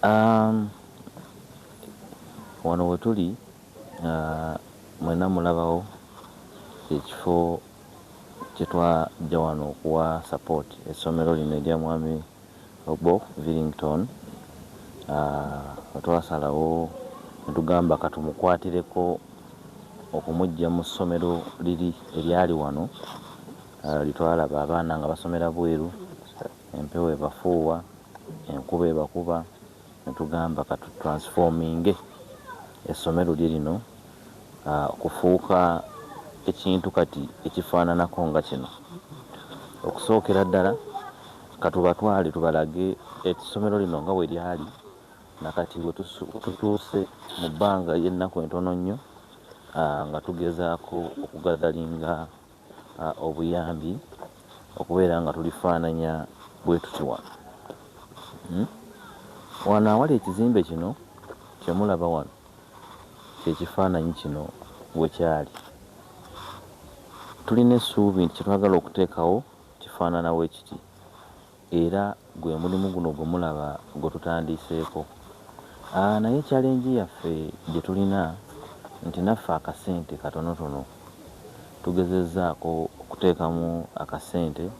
Wano we tuli mwena mulabawo ekifo kye twajja wano okuwa support essomero lino erya mwami Obo Villington. Twasalawo ne tugamba katumukwatireko okumujja mu ssomero liri eryali wano litwalaba abaana nga basomera bweru, empewo ebafuuwa, enkuba ebakuba, ne tugamba katutransforminge essomero lye lino okufuuka ekintu kati ekifaananako nga kino. Okusookera ddala katubatwale tubalage essomero lino nga bwe lyali nakati we tutuuse mu bbanga ly'ennaku entono nnyo nga tugezaako okugadalinga obuyambi okubeera nga tulifaananya bwe tuti wano. Wano awali ekizimbe kino kye mulaba wano kyekifaananyi kino bwe kyali. Tulina essuubi nti kye twagala okuteekawo kifaananawo ekiti, era gwe mulimu guno gwe mulaba gwe tutandiiseeko. Naye challenge yaffe gye tulina nti naffe akasente katonotono. Tugezezzaako okuteekamu akasente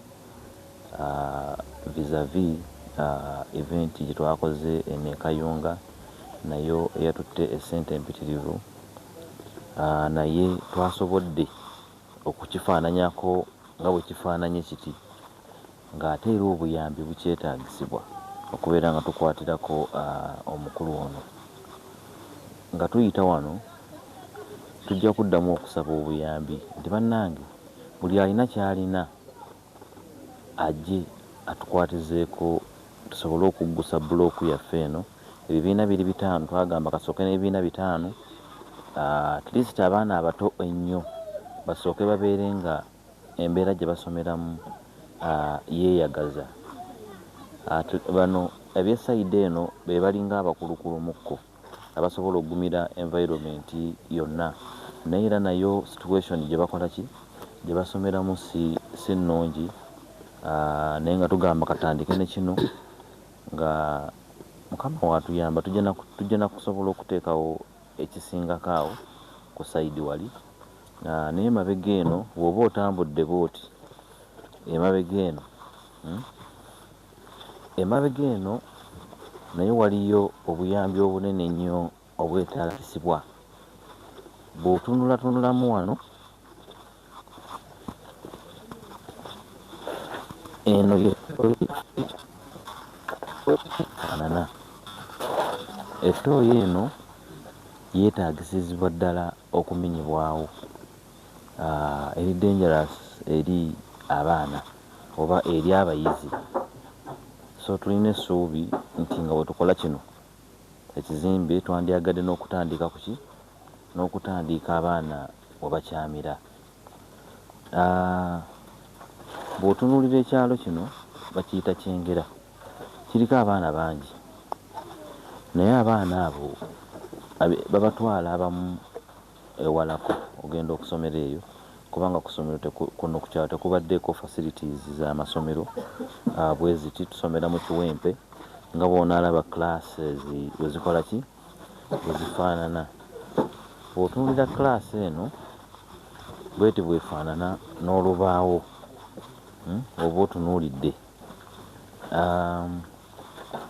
vis-a-vis event gye twakoze e Kayunga, nayo eyatutte essente empitirivu, naye twasobodde okukifaananyako nga bwe kifaananye kiti, ng'ate era obuyambi bukyetaagisibwa okubeera nga tukwatirako omukulu ono. Nga tuyita wano tujja kuddamu okusaba obuyambi nti bannange buli alina ky'alina ajje atukwatizeeko tusobole okuggusa bulooku yaffe eno. Ebibiina biri 5, twagamba kasooke n'ebibiina 5, at least abaana abato ennyo basooke babeere nga embeera gye basomeramu yeeyagaza. Bano eby'esayidi eno be balinga abakulukulumukko abasobola okugumira environment yonna, naye era nayo situation gye bakola ki gye basomeramu si nnungi. Naye nga tugamba katandike ne kino nga Mukama watuyamba tujja na kusobola okuteekawo ekisingako awo ku sayidi wali. Naye emabega eno bw'oba otambudde bw'oti emabega eno naye waliyo obuyambi obunene ennyo obwetaagisibwa. Bw'otunulatunulamu wano eno yefaanana ettooyi eno yeetaagisizibwa ddala okumenyebwawo. Eri dangerous eri abaana oba eri abayizi. So tulina essuubi nti nga bwe tukola kino ekizimbe twandyagadde n'okutandika ku ki n'okutandika abaana we bakyamira. Bw'otunuulira ekyalo kino bakiyita Kyengera, kiriko abaana bangi, naye abaana abo babatwala abamu ewalako ogenda okusomera eyo, kubanga ku ssomero kuno ku kyalo tekubaddeeko facilities z'amasomero bwe ziti. Tusomera mu kiwempe nga bw'onaalaba classes bwe zikola ki bwe zifaanana. Bw'otunuulira class eno bweti bwefaanana n'olubaawo oba otunuulidde.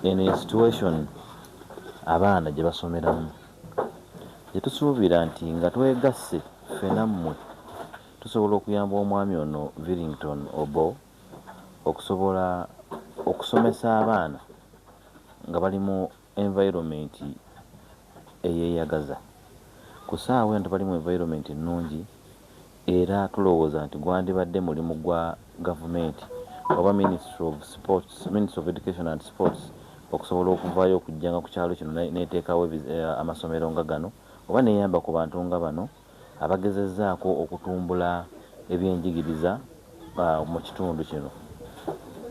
Eno ye situation abaana gye basomeramu, gye tusuubira nti nga twegasse ffe nammwe tusobola okuyamba omwami ono Villington Obo okusobola okusomesa abaana nga bali mu environment eyeeyagaza. Ku ssaawa eno tubali mu environment ennungi, era tulowooza nti gwandibadde mulimu gwa gavumenti oba Ministry of Education and Sports okusobola okuvaayo okujjanga ku kyalo kino n'eteekawo amasomero nga gano, oba neeyamba ku bantu nga bano abagezezzaako okutumbula ebyenjigiriza mu kitundu kino.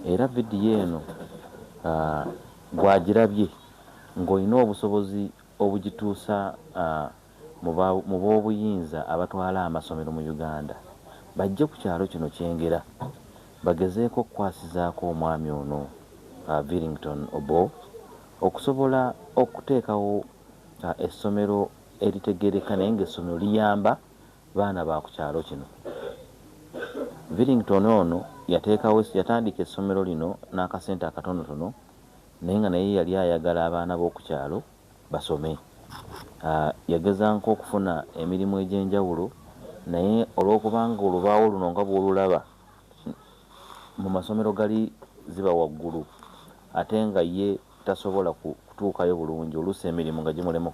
Era vidiyo eno gwagirabye ng'olina obusobozi obugituusa mu b'obuyinza abatwala amasomero mu Uganda, bajje ku kyalo kino Kyengera bagezeeko okukwasizaako omwami ono Villington Obo okusobola okuteekawo essomero eritegeereka naye ng'essomero liyamba baana ba ku kyalo kino. Virington ono yatandika essomero lino n'akasente akatonotono naye nga naye yali ayagala abaana b'oku kyalo basome. Yagezanko okufuna emirimu egy'enjawulo naye olw'okubanga olubaawo luno nga bw'olulaba mu masomero gali ziba waggulu ate nga ye tasobola kutuukayo bulungi, oluusi emirimu nga gimulema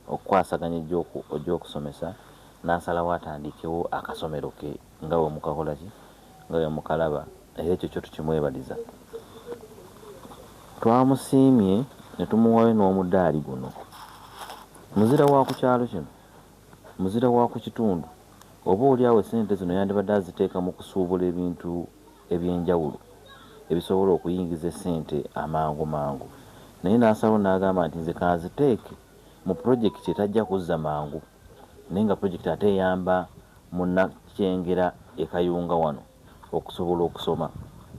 okukwasaganya egy'okusomesa, n'asalawo atandikewo akasomero ke nga bwe mukakola nga bwe mukalaba, era ekyo kyo tukimwebaliza. Twamusiimye ne tumuwayo n'omudaali guno. Muzira wa ku kyalo kino, muzira wa ku kitundu, oba oliawo essente zino yandibadde aziteeka mu kusuubula ebintu eby'enjawulo ebisobola okuyingiza essente amangu mangu, naye n'asalawo n'agamba nti nze kanziteeke mu pulojekiti etajja kuzza mangu, naye nga pulojekiti ate eyamba munnakyengera ekayunga wano okusobola okusoma,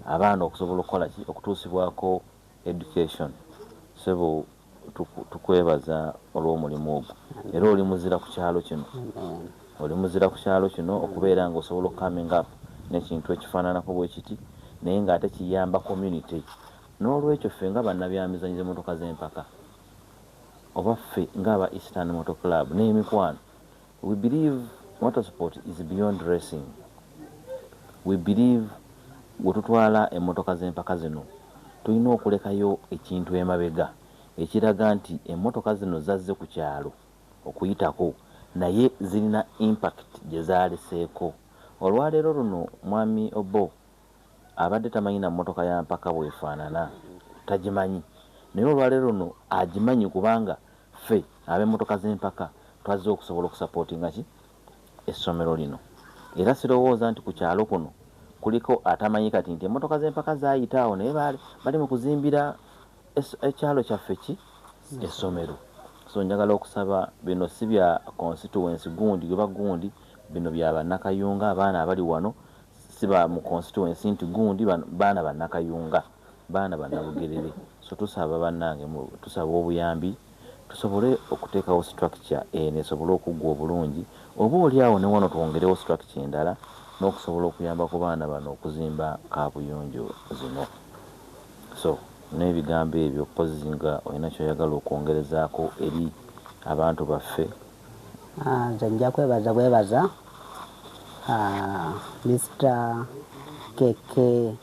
abaana okusobola okukola okutuusibwako education. Sebo tukwebaza olw'omulimu ogwo, era oli muzira ku kyalo kino, oli muzira ku kyalo kino okubeera nga osobola coming up n'ekintu ekifaananako bwe kiti naye ng'ate kiyamba community. N'olwekyo ffe nga bannabyamizanyo z'emmotoka z'empaka oba ffe ng'aba Eastern Motor Club n'emikwano, we believe motorsport is beyond racing. We believe bwe tutwala emmotoka z'empaka zino tulina okulekayo ekintu emabega ekiraga nti emmotoka zino zazze ku kyalo okuyitako naye zirina impact gye zaaleseeko. Olwaleero luno mwami Obo abadde tamanyi na mmotoka ya mpaka bwefaanana, tagimanyi, naye olwaleero luno agimanyi kubanga ffe ab'emmotoka z'empaka twazze okusobola okusapootinga essomero lino. Era sirowooza nti ku kyalo kuno kuliko atamanyi kati nti emmotoka z'empaka zaayita awo naye bali mu kuzimbira ekyalo kyaffe essomero. So njagala okusaba bino si bya constituency gundi oba gundi, bino bya bannakayunga, abaana abali wano siba mu constituency nti gundi baana bannakayunga, baana bannabugerere. So tusaba bannange, tusaba obuyambi tusobole okuteekawo structure eno esobole okuggwa obulungi, oba oliawo ne wano twongerewo structure endala n'okusobola okuyamba ku baana bano okuzimba kaabuyonjo zino. So n'ebigambo ebyo pozi nga olina kyoyagala okwongerezaako eri abantu baffe. Nze nja kwebaza Mr. Keke,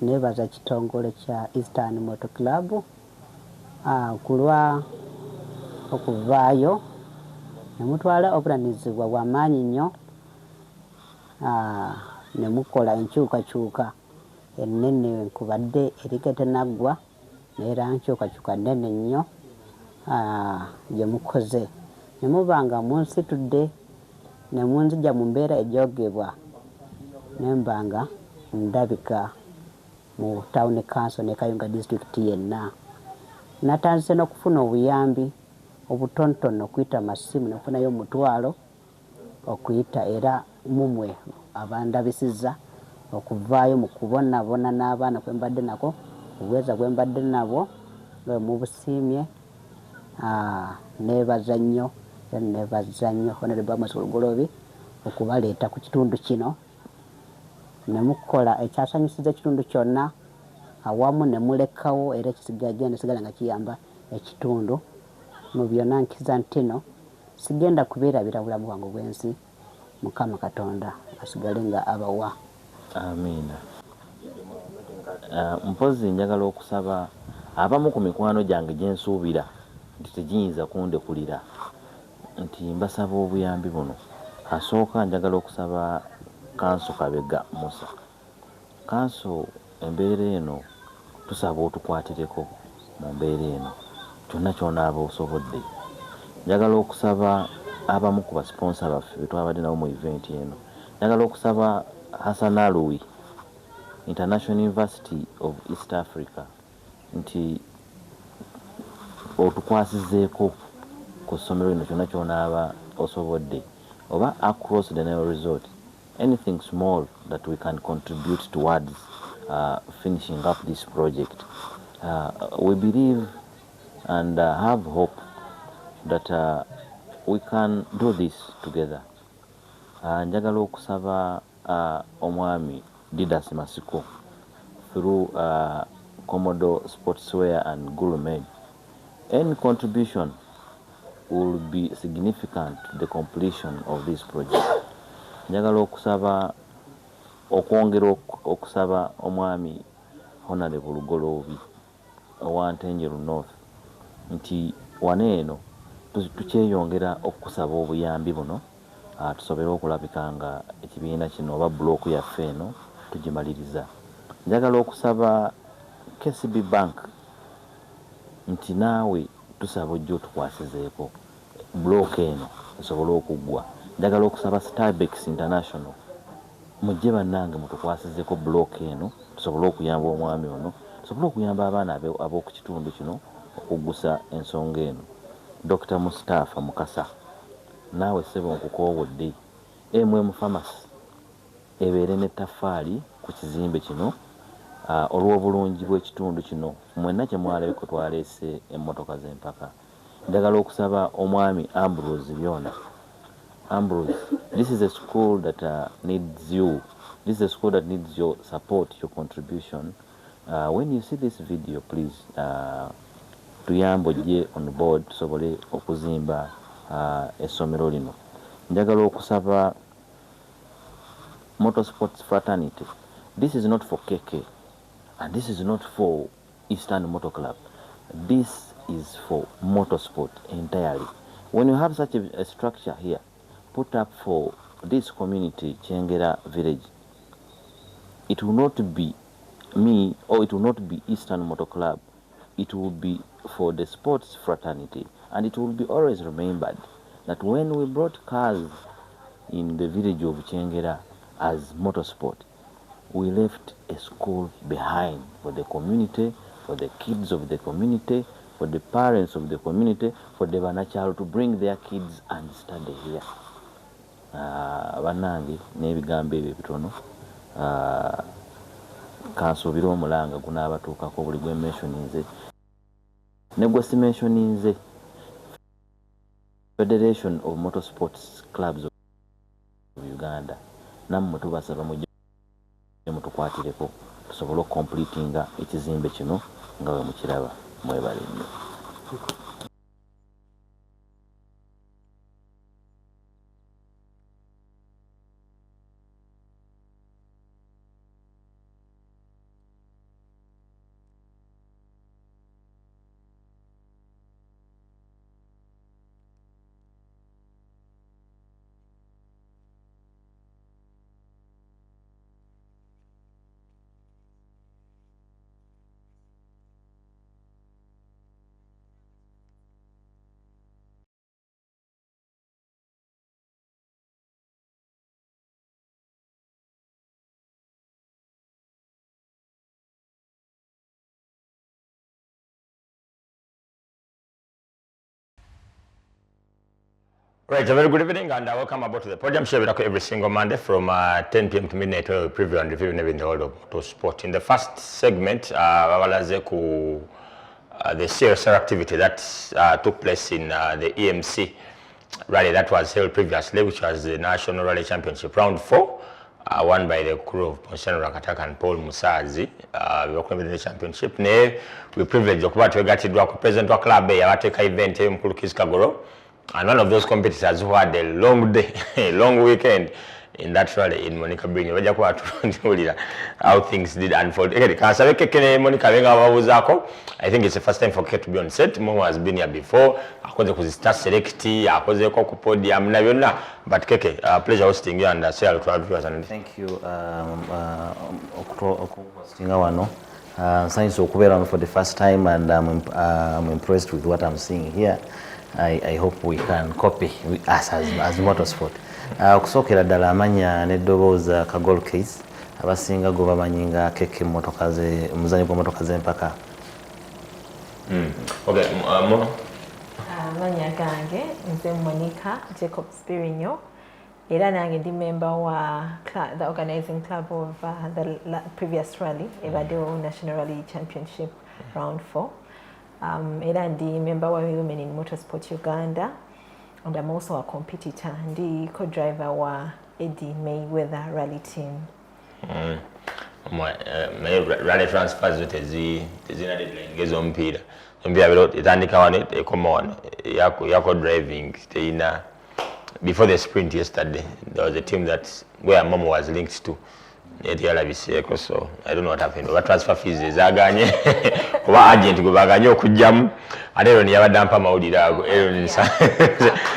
nebaza kitongole kya Eastern Motor Club kulwa okuvaayo nemutwala obuvunaanyizibwa bw'amaanyi nnyo ne mukola enkyukakyuka ennene nkubadde erikete naggwa naye era nkyukakyuka nnene nnyo gye mukoze, ne muba nga munsitudde ne munzija mu mbeera ejoogebwa ne mba nga ndabika mu town council ne Kayunga district yenna. Natandise n'okufuna obuyambi obutonotono okuyita masimu nefunayo omutwalo okuyita era mumwe abandabisiza okuvaayo mu kubonabona n'abaana kwe mbadde nako obweza bwe mbadde nabwo nga mubusiimye. Nebaza nnyo Honorable Amos Olugolobi okubaleeta ku kitundu kino ne mukola ekyasanyusiza ekitundu kyonna awamu ne mulekawo era ekisigaye sigala nga kiyamba ekitundu mu byonna. Nkiza ntino sigenda kubeerabira bulamu bwange bw'ensi, Mukama Katonda asigale nga abawa. Amiina. Mpozi njagala okusaba abamu ku mikwano gyange gye nsuubira nti tegiyinza kundekulira nti mbasaba obuyambi buno. Asooka njagala okusaba Kanso Kabega Musa. Kanso, embeera eno tusaba otukwatireko mu mbeera eno kyonna ky'onaaba osobodde. Njagala okusaba abamu ku basponsa baffe be twabadde nabo mu event eno. Njagala okusaba Hassan Alui, International University of East Africa, nti otukwasizeeko ku ssomero lino kyonna ky'onaaba osobodde, oba across the Nile Resort, anything small that we can contribute towards finishing up this project. We believe and have hope that we can do this together. Njagala okusaba omwami Didas Masiko through Commodore Sportswear and Gourmet. Any contribution will be significant to the completion of this project. Njagala okusaba okwongera okusaba omwami Honorable Golobi owantenjeru North nti waneeno tukyeyongera okusaba obuyambi buno tusobole okulabika nga ekibiina kino oba bulooku yaffe eno tugimaliriza. Njagala okusaba KCB Bank nti naawe tusaba ojja otukwasizeeko bulooku eno esobole okuggwa. Njagala okusaba Starbex International mujje bannange mutukwasizeeko bulooku eno tusobole okuyamba omwami ono, tusobole okuyamba abaana ab'oku kitundu kino okuggusa ensonga eno. Dr. Mustafa Mukasa naawe ssebo nkukoowodde Pharmacy ebeere n'ettaffaali ku kizimbe kino olw'obulungi bw'ekitundu kino mwenna kye mwalabeko twaleese emmotoka z'empaka. Njagala okusaba omwami Ambrose Byona. Ambrose, this is a school that needs you. This is a school that needs your support, your contribution. When you see this video, please tuyambe ojje on board tusobole okuzimba essomero lino. Njagala okusaba Motorsports Fraternity. This is not for KK and this is not for Eastern Motor Club. This is for motorsport entirely. When you have such a structure here put up for this community, Chengera village, it will not be me or it will not be Eastern Motor Club. It will be for the sports fraternity, and it will be always remembered that when we brought cars in the village of Chengera as motorsport, we left a school behind for the community, for the kids of the community, for the parents of the community, for the Banachal to bring their kids and study here. Banangi n'ebigambo ebyo bitono kansuubira omulanga gunaabatuukako buli gwe mentioninze ne gwe si mentioninze. Federation of Motorsports Clubs of Uganda nammwe tubasaba mujje mutukwatireko tusobole okucompletinga ekizimbe kino nga bwe mukiraba. Mwebale nnyo. Right, a very good evening and welcome aboard to the Podium show every single Monday from 10 p.m. to midnight where we preview and review in the world of motorsport. In the first segment, the CSR activity that took place in the EMC rally that was held previously, which was the National Rally Championship Round 4, won by the crew of Ponshano Rakataka and Paul Musazi. We welcome the championship. We privileged okuba twegattidwa ku president wa club yabateeka event mukulu Kagoro. And one of those competitors who had a long day, a long weekend in that rally in Monica Brini. How things did unfold. I think it's the first time for Kate to be on set. Momo has been here before. I was start selecting, I was a Podium, but Keke, pleasure hosting you and say hello to our viewers. Thank you, hosting our science okubeera for the first time, and I'm impressed with what I'm seeing here. I hope we can copy us as motorsport. Okusookera ddala amanya n'eddobooza ka gold case abasinga go bamanyi nga keke motoka ze omuzannyo gw'emmotoka z'empaka. Okay, amanya gange nze Monica Jacob Spirinyo era nange ndi member wa the organizing club of the previous rally ebaddewo National Rally Championship round 4. Era ndi member wa Women in Motorsport Uganda, and I'm also a competitor. Ndi co-driver wa Eddie Mayweather rally team. Rally transfers tezina deadline mpira biro itandika wano ekoma wano yako driving teina. Before the sprint yesterday, there was a team where Momo was linked to. So I don't know what happened. What transfer fees is aganye? What agent go baganye okujjamu? Ate ni yabadampa mawulirago.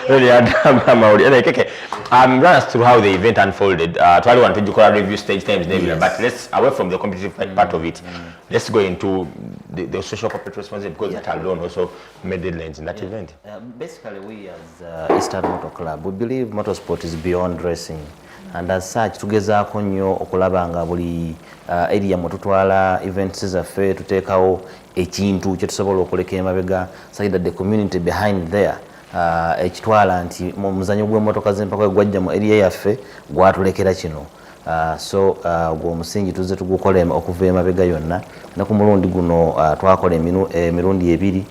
Run us through how the event unfolded. Twali want to call review stage times, but let's away from the competitive part of it. Let's go into the social corporate responsibility, because that alone also made deadlines in that event. Basically, we as Eastern Motor Club, we believe motorsport is beyond racing. And as such, tugezaako nnyo okulaba nga buli area mwe tutwala events zaffe tuteekawo ekintu kye tusobola okuleka emabega so that the community behind there ekitwala nti mu muzannyo gw'emmotoka z'empaka gwajja mu area yaffe gwatulekera kino. So gwo musingi tuzze tugukola okuva emabega yonna. Ne ku mulundi guno twakola emirundi ebiri.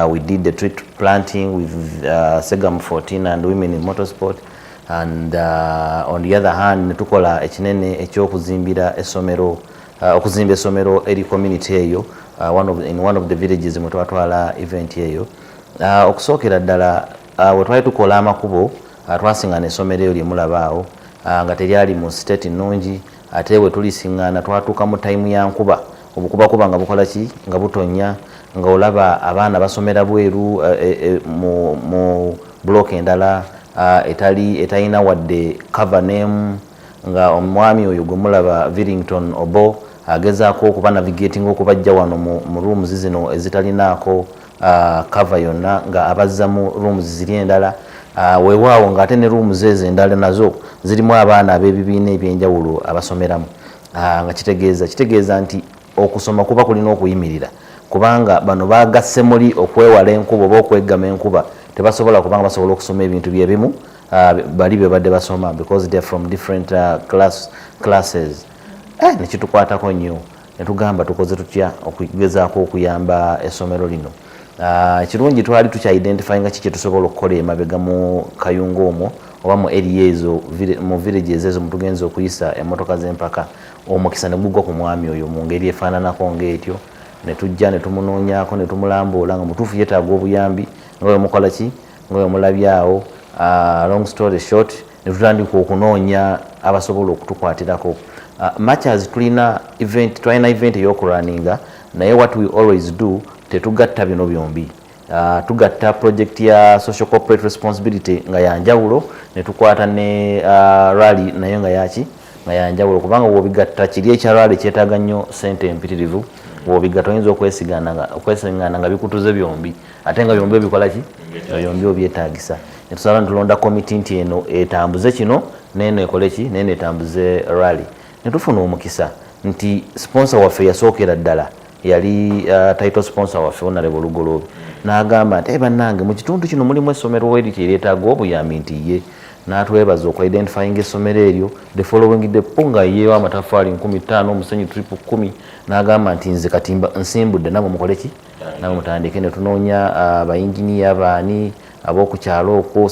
We did the tree planting with Segam 14 and Women in Motorsport. And on the other hand, tukola ekinene ekyokuzimbira essomero okuzimba essomero eri community eyo in one of the villages mwe twatwala event eyo. Okusookera ddala we twali tukola amakubo twasingana essomero eyo lyemulabaawo nga teryali mu state nnungi, ate we tulisiŋŋaana twatuuka mu time ya nkuba, obukubakuba nga bukola ki nga butonya, nga olaba abaana basomera bweru mu block endala etalina wadde cover name, nga omwami oyo gwe mulaba Villington Obo agezaako okuba navigating okubajja wano mu rooms zino ezitalinaako cover yonna, nga abazza mu rooms ziri endala weewaawo ng'ate ne rooms ezo endala nazo zirimu abaana ab'ebibiina ebyenjawulo abasomeramu. Nga kitegeeza nti okusoma kuba kulina okuyimirira, kubanga bano bagasse muli okwewala enkuba oba okweggama enkuba. Tebasobola kubanga basobola okusoma ebintu byebimu bali bye badde basoma, because they are from different classes. Nekitukwatako nnyo ne tugamba tukoze tutya okugezaako okuyamba essomero lino. Kirungi twali tukya identifying kiki kye tusobola okukola emabega mu kayungo omwo oba mu area ezo mu villages ezo mutugenza okuyisa emmotoka z'empaka. Omukisa ne gugwa ku mwami oyo mu ngeri efaananako ng'etyo, ne tujja ne tumunoonyaako ne tumulambula nga mutuufu yeetaaga obuyambi nga mukola ki nga mulabyawo. Long story short, ne tutandika okunoonya abasobola okutukwatirako. Much as tulina event ey'okuraninga, naye what we always do tetugatta bino byombi. Tugatta project ya social corporate responsibility nga yanjawulo, ne tukwata ne rally nayo nga yaki nga yanjawulo, kubanga bw'obigatta kiri ekya rally kyetaaga nnyo ssente empitirivu. Bw'obigatta oyinza okwesiŋŋaana nga bikutuze byombi, ate nga byombi obikola ki byombi obyetaagisa. Ne tusaba ntulonda komiti nti eno etambuze kino n'eno ekole ki n'eno etambuze rally. Ne tufuna omukisa nti sponsor waffe yasookera ddala yali title sponsor waffe Honorable Lugoloobi, n'agamba nti bannange mu kitundu kino mulimu essomero weriti eryetaaga obuyambi, nti ye n'atwebaza okwidentifying essomero eryo. The following day punga yeewa amataffaali 15 omusenyu tripu 10, n'agamba nti nze kati nsimbudde nabo mukole ki nabo mutandike. Ne tunoonya abayinginiya baani ab'okukyalo okwo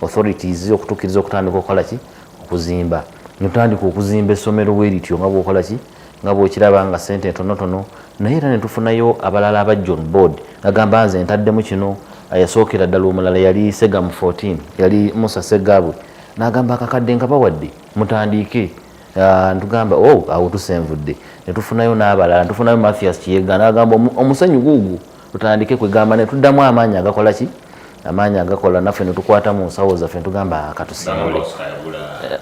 authorities okutukkiriza okutandika okukola ki okuzimba. Ne tutandika okuzimba essomero weerityo nga bw'okola ki nga bw'okiraba nga ssente ntonotono, naye era ne tufunayo abalala aba John Board agamba nze ntaddemu kino. Yasookera ddala omulala yali Segam 14 yali Musa Segabwe, n'agamba akakadde nkabawadde mutandike. Ntugamba awo tusenvudde. Ne tufunayo n'abalala, tufunayo Mathias Kiyega n'agamba omusenyu guugwo tutandike kwegamba. Ne tuddamu amaanyi agakola ki amaanyi agakola, naffe ne tukwata mu nsawo zaffe ntugamba katusimbule.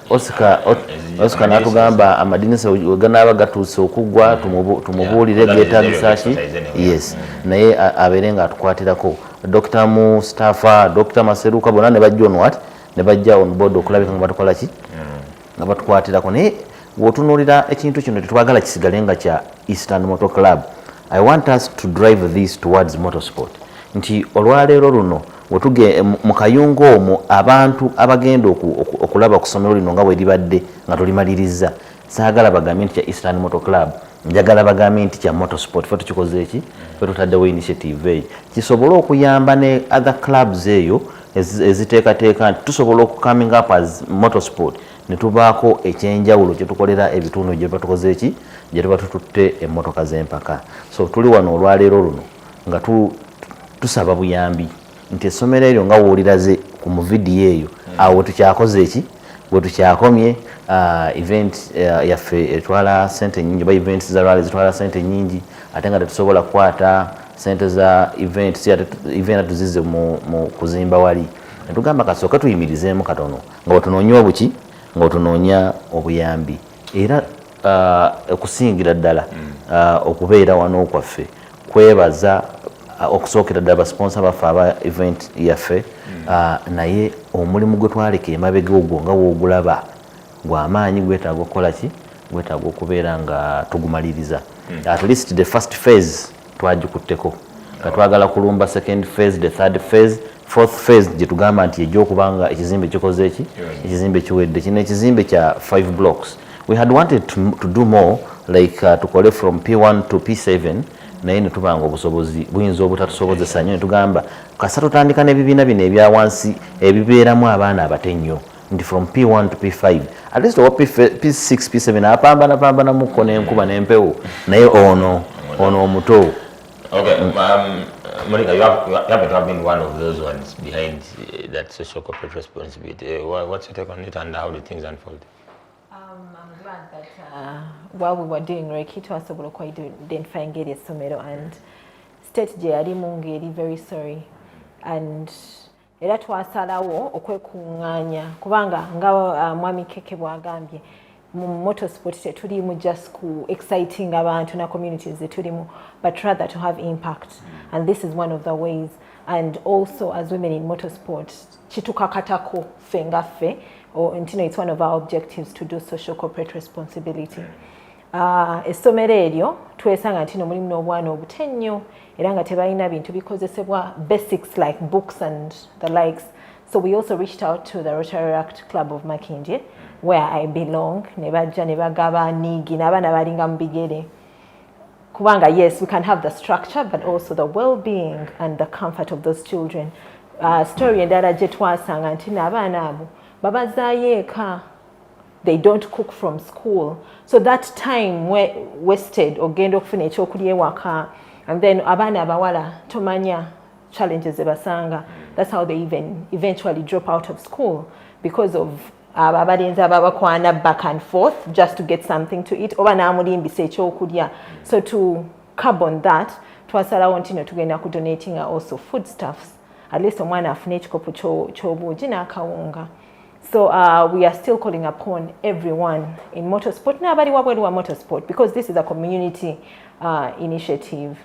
Oscar n'atugamba amadinisa weganaaba gatuuse okuggwa tumubuulire geetaagisa ki. Yes, naye abeere nga atukwatirako. Dr. Mustafa, Dr. Maseruka bonna ne bajja onwat ne bajja on board okulabika nga batukola ki nga batukwatirako. Naye bw'otunuulira ekintu kino tetwagala kisigale nga kya Eastern Motor Club. I want us to drive this towards motorsport. Nti olwaleero luno wetuge mu kayungo omwo abantu abagenda okulaba ku ssomero lino nga bwe libadde nga tulimaliriza, saagala bagambye nti kya Eastern Motor Club njagala bagambe nti kya motorsport fe tukikoze eki fe tutaddewo initiative eyo kisobole okuyamba ne other clubs eyo eziteekateeka nti tusobola coming up as motorsport ne tubaako ekyenjawulo kye tukolera ebitundu gye tuba tukoze eki gye tuba tututte emmotoka z'empaka. So tuli wano olwaleero luno nga tusaba buyambi nti essomero eryo nga wooliraze ku mu vidiyo eyo awo tukyakoze eki bwe tukyakomye event yaffe etwala sente nyingi ba events za rally zitwala sente nyingi ate nga tetusobola kukwata sente za event si event tuzize mu kuzimba wali netugamba kasooka tuyimirizeemu katono nga otunoonya obuki nga otunoonya obuyambi era okusingira ddala okubeera wano kwaffe kwebaza okusookera ddala basponsor baffe aba event yaffe naye omulimu gwe twaleka emabega ogwo nga woogulaba gw'amaanyi gwetaaga okukola ki gwetaaga okubeera nga tugumaliriza at least the first phase twagikutteko nga twagala kulumba second phase the third phase fourth phase gye tugamba nti egyokubanga ekizimbe kikoze eki ekizimbe kiwedde kino ekizimbe kya 5 blocks. We had wanted to do more like tukole from P1 to P7 naye ne tubanga obusobozi buyinza obutatusobozesa nnyo ne tugamba kasa tutandika n'ebibiina bino ebya wansi ebibeeramu abaana abato ennyo nti from P1 to P5 at least owa P6 P7 apambanamukko n'enkuba n'empewo naye ono omuto. Okay, Monica, you happen to have been one of those ones behind that social corporate responsibility. What's your take on it and how did things unfold? I'm glad that while we were doing Reiki, twasobola identify engeri essomero and state gye yalimu ngeri very sorry and era twasalawo okwekuŋŋaanya kubanga nga mwami Keke bwagambye mu motorsport tetulimu just ku exciting abantu na communities zetulimu but rather to have impact and this is one of the ways and also as women in motorsport kitukakatako ffe nga ffe nti it's one of our objectives to do social corporate responsibility. Essomero eryo twesanga nti mulimu n'obwana obute nnyo era nga tebalina bintu bikozesebwa basics like books and the likes. So we also reached out to the Rotaract Club of Makindye where I belong ne bajja ne bagaba nigi n'abaana balinga mu bigere kubanga yes we can have the structure but also the well-being and the comfort of those children. Story endala gye twasanga nti n'abaana abo babazaayo eka they don't cook from school so that time wasted ogenda okufuna ekyokulya ewaka and then abaana abawala tomanya challenges ze basanga. That's how they eventually drop out of school because of abalenzi ababakwana back and forth just to get something to eat oba n'amulimbisa ekyokulya. So to curb on that twasalawo nti tugenda ku donating also foodstuffs at least omwana afune ekikopo ky'obuugi n'akawunga. So we are still calling upon everyone in motorsport n'abali wabweru wa motorsport because this is a community initiative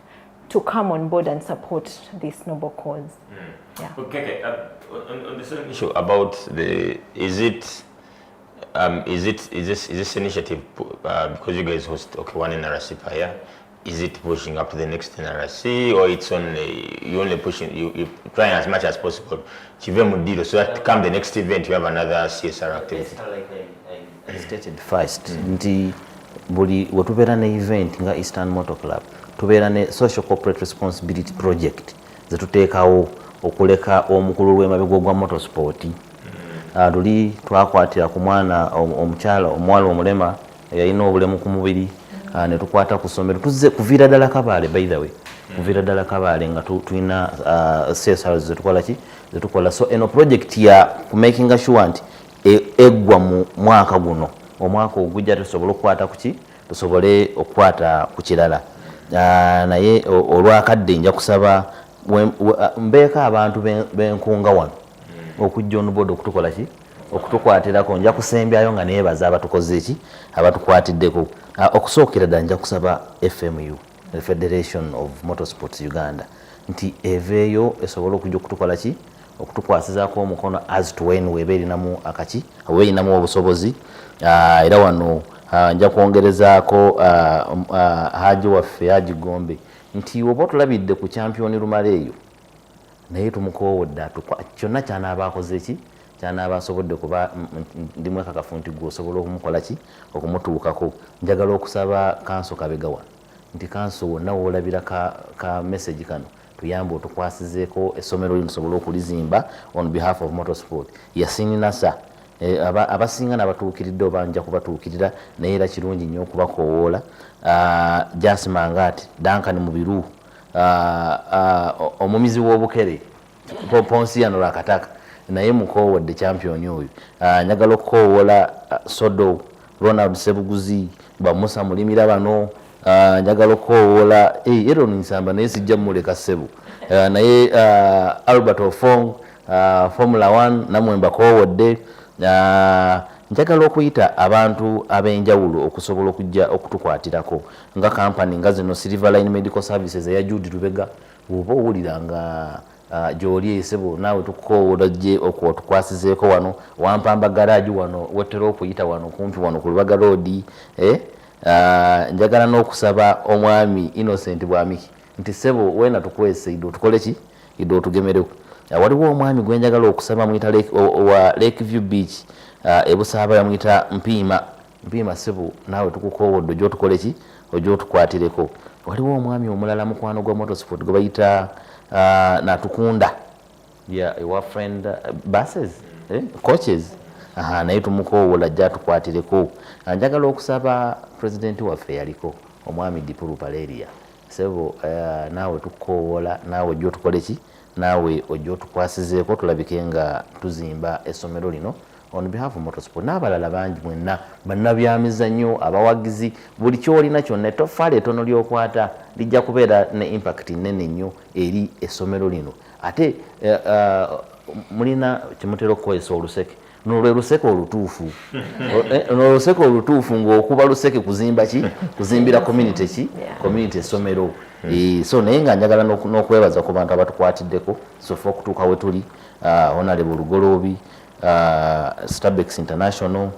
to come on board and support this noble cause. Yeah. Okay. On the same issue about is this initiative because you guys host one in Narasipa, yeah? Is it pushing up to the next NRC or it's only pushing you trying as much as possible so that come the next event you have another CSR activity? Like I stated first nti buli wetubera ne event nga Eastern Motor Club tubera ne social corporate responsibility project zetuteekawo okuleka omukulu w'emabega gwa motorsport. Luli twakwatira ku mwana omwala omulema yalina obulemu ku mubiri ne tukwata ku ssomero tuzze kuviira ddala Kabaale by the way kuviira ddala Kabaale nga tulina CSR zetukola so eno project ya making sure nti eggwa mu mwaka guno omwaka ogujja tusobole okukwata kuki tusobole okukwata ku kirala naye olwakadde nja kusaba mbeeka abantu benkunga wano okujja on board okutukola ki okutukwatirako nja kusembyayo nga neebaza abatukoze eki abatukwatiddeko okusookera ddala nja kusaba FMU the Federation of Motorsports Uganda nti eveeyo esobole okujja okutukola ki okutukwasizaako omukono as to when weba erinamu akaki weba erinamu obusobozi era wano nja kwongerezaako Haji waffe Haji Gombe nti oba tulabidde ku champion Lumale eyo naye tumukoowodde kyonna kyanaaba akoze ki kyanaaba asobodde kuba ndimu akakafu nti gwe osobola okumukola ki okumutuukako. Njagala okusaba kanso Kabega wano nti kanso wonna woolabira ka message kano tuyambe otukwasizeeko essomero lino tusobole okulizimba on behalf of motorsport. Yasininasa abasinga n'abatuukiridde oba nja kubatuukirira naye era kirungi nnyo okubakoowoola. Jasimanga ati Duncan Mubiru omumizi w'obukere Ponsiano Lwakataka naye mukoowodde champion oyo. Njagala okukoowoola Sodo Ronald Sebuguzi Bamusa Mulimira bano. Njagala okukoowoola Eron Nsamba naye sijja muleka Sebu naye Albert Ofong Formula 1 namwe mbakoowodde. Njagala okuyita abantu ab'enjawulo okusobola okujja okutukwatirako nga kampani nga zino Silver Line Medical Services eya Jude Lubega. Oba owulira nga gy'oli esebo naawe tukukoowoola gye okutukwasizeeko wano Wampamba garage wano wetera okuyita wano kumpi wano ku Lubaga Road. Njagala n'okusaba omwami Innocent Bwamiki nti sebo wena tukwese iddo tukole ki iddo tugemereko. Waliwo omwami gwe njagala okusaba mwita wa Lakeview Beach ebusaaba yamwita Mpiima sebo naawe tukukoowodde ojja otukole ki ojja otukwatireko. Waliwo omwami omulala mukwano gwa motorsport gwe bayita Natukunda ewa friend buses coaches naye tumukoowoola ajja atukwatireko. Njagala okusaba president waffe yaliko omwami Dipuru Paleria sebo naawe tukukoowoola naawe ojja otukole ki naawe ojja otukwasizeeko tulabike nga tuzimba essomero lino on behalf of motorsport. N'abalala bangi mwenna bannabyamizannyo abawagizi buli kyolina kyonna ettoffaali ettono ly'okwata lijja kubeera ne impact nnene nnyo eri essomero lino. Ate mulina kimutera okukozesa oluseke nolwe luseke olutuufu n'oluseke olutuufu ng'okuba luseke kuzimba ki kuzimbira community ki community essomero. So naye nga njagala n'okwebaza ku bantu abatukwatiddeko sofa okutuuka we tuli Honorable Lugoloobi Starbex International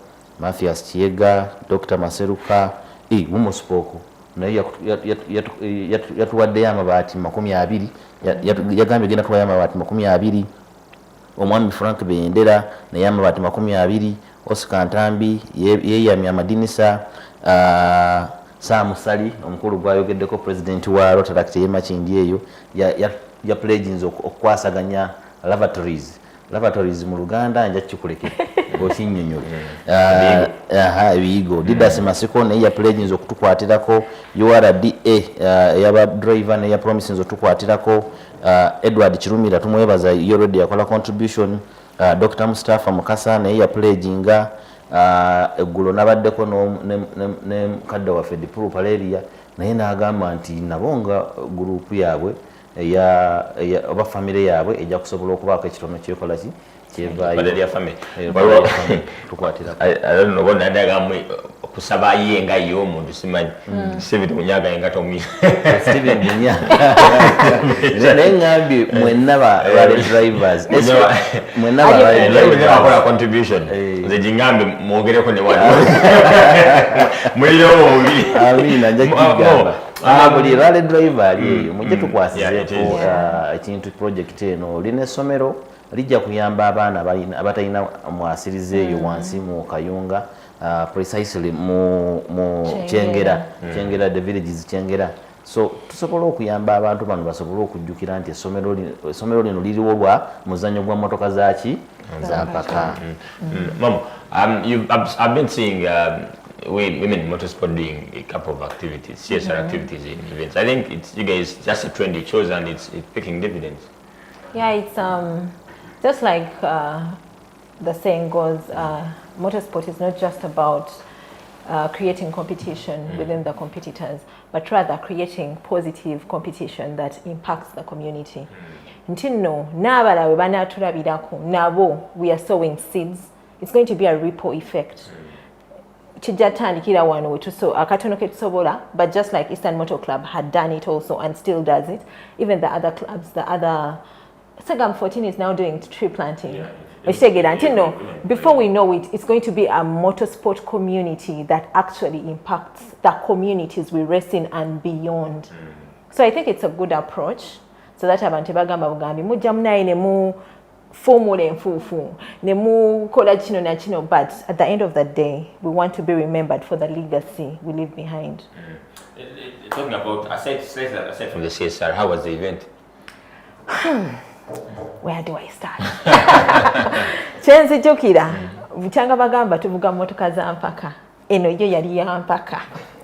Mathias Chiega Dr. Maseruka Wumospoko naye yatuwaddeyo amabaati 20 yagambye genda tuwayo amabaati 20. Omwami Frank Bendera naye amabaati 20. Oscar Ntambi yeyamya amadinisa. Samusali omukulu gwayogeddeko president wa Rotaract y'Emakindi eyo ya pledgings okwasaganya lavatories mu Luganda nja kikuleke ng'okinnyonnyole ebiyigo. Didas Masiko naye ya pledgings okutukwatirako. URDA eyaba driver naye ya promises otukwatirako. Edward Kirumira tumwebaza already yakola contribution. Dr. Mustafa Mukasa naye ya pledginga. Eggulo nabaddeko ne mukadde waffe Dipuru Paleria naye n'agamba nti nabo nga gurupu yaabwe oba famire yaabwe ejja kusobola okubaako ekitono kyekola ki Valeria family tukwatira kusaba yenga y'omuntu simanyi Steven Munyaga yenga tomi Steven Munyaga naye ngambye mwenna ba drivers mwenna ba drivers contribution nze jingambe mwogereko ne wali muliro obi amina njakigamba buli rally driver ali mujje tukwasizeeko ekintu project eno lina essomero lijja kuyamba abaana abatalina mwasirize eyo wansi mu Kayunga precisely mu Kyengera the villages Kyengera. So tusobola okuyamba abantu bano basobole okujjukira nti essomero lino liriwo lwa muzannyo gwa motoka zaki za mpaka. Mom, I've been seeing women in motorsport doing a couple of activities, CSR activities in events. I think it's you guys just a trend you chose and it's picking dividends. Yeah, it's just like the saying goes, motorsport is not just about creating competition within the competitors, but rather creating positive competition that impacts the community. Ntino nabala we banatulabirako nabo we are sowing seeds. It's going to be a ripple effect. Kijatandikira wano wetuso akatono ketusobola, but just like Eastern Motor Club had done it also and still does it. Even the other clubs, Segam 14 is now doing tree planting. Before we know it, it's going to be a motorsport community that actually impacts the communities we race in and beyond. So I think it's a good approach. So that abantu bagamba bugambi mujja munaine mu formula enfuufu ne mukola kino na kino, but at the end of the day we want to be remembered for the legacy we leave behind. Talking about aside from the CSR, how was the event? Where do I start? Kyenzijukira bukyanga bagamba tuvuga motoka za mpaka, eno yo yali ya mpaka,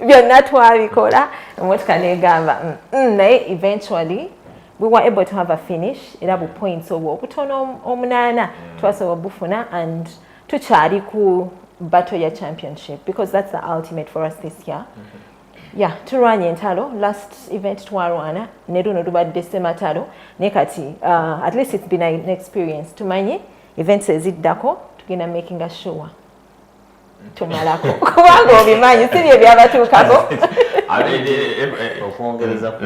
byonna twabikola emotoka negamba naye eventually we were able to have a finish era bu points obutono omunana twasobola bufuna, and tukyali ku battle ya championship because that's the ultimate for us this year. Yeah, turwanye entalo last event twarwana ne luno lubadde sematalo ne kati at least it's been an experience tumanye events eziddako tugenda making sure tumalako kubanga obimanyi sibye byabatuukako. Okwongereza ku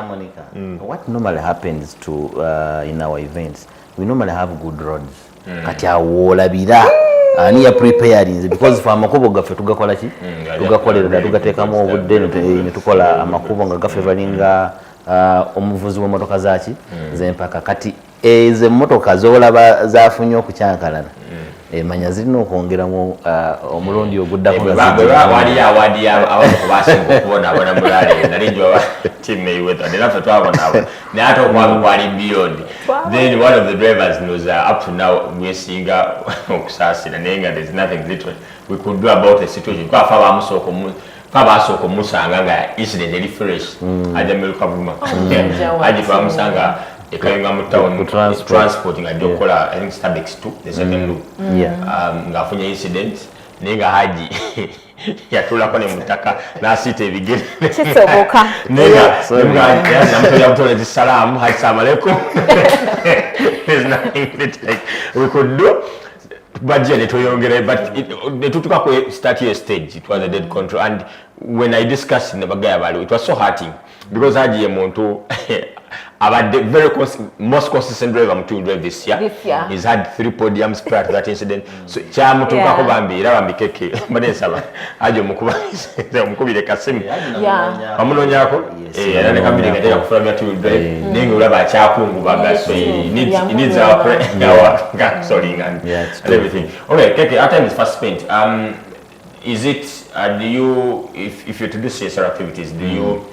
Monica, what normally happens to in our events, we normally have good roads. Kati awolabira ani ya preparing because for amakubo gaffe tugakola ki tugakolera tugateekamu obudde ne tukola amakubo nga gafavoringa omuvuzi w'emmotoka zaki z'empaka. Kati ezo emmotoka z'olaba zafunye okukyankalana emanya zirina okwongeramu omulundi oguddako wali abasinga okubonabona mulale nali njoba teammayweather ne naffe twabonabona naye ate okwaba kwali beyond. Then one of the drivers knows up to now wesinga okusaasira naye nga there's nothing literally we could do about the situation. Kwafa bamusooka omusanga nga incident eri fresh ajja meruka buma aji bamusanga ekayunga mu town transport nga jokola I think Starbucks 2 the second loop nga afunye incident nenga haji yatulako ne mutaka nasita ebigere kisoboka nenga namtoya mutole salam haji samaleko. There's nothing like we could do budget it oyongere but it tutuka ku start your stage. It was a dead control, and when I discussed in the bagaya value it was so hurting because haji emuntu about the most consistent driver to drive this year. He's had 3 podiums prior to that incident. So chamutuka ko bambi era bambikeke badensaba ajo mukubire kasemi amunonyako era ne kabiri ngate yakufura to drive ningi ulaba chakungu baga so he needs our counseling and everything. Okay, Keke, our time is fast spent. Is it do you if you to do CSR activities, do you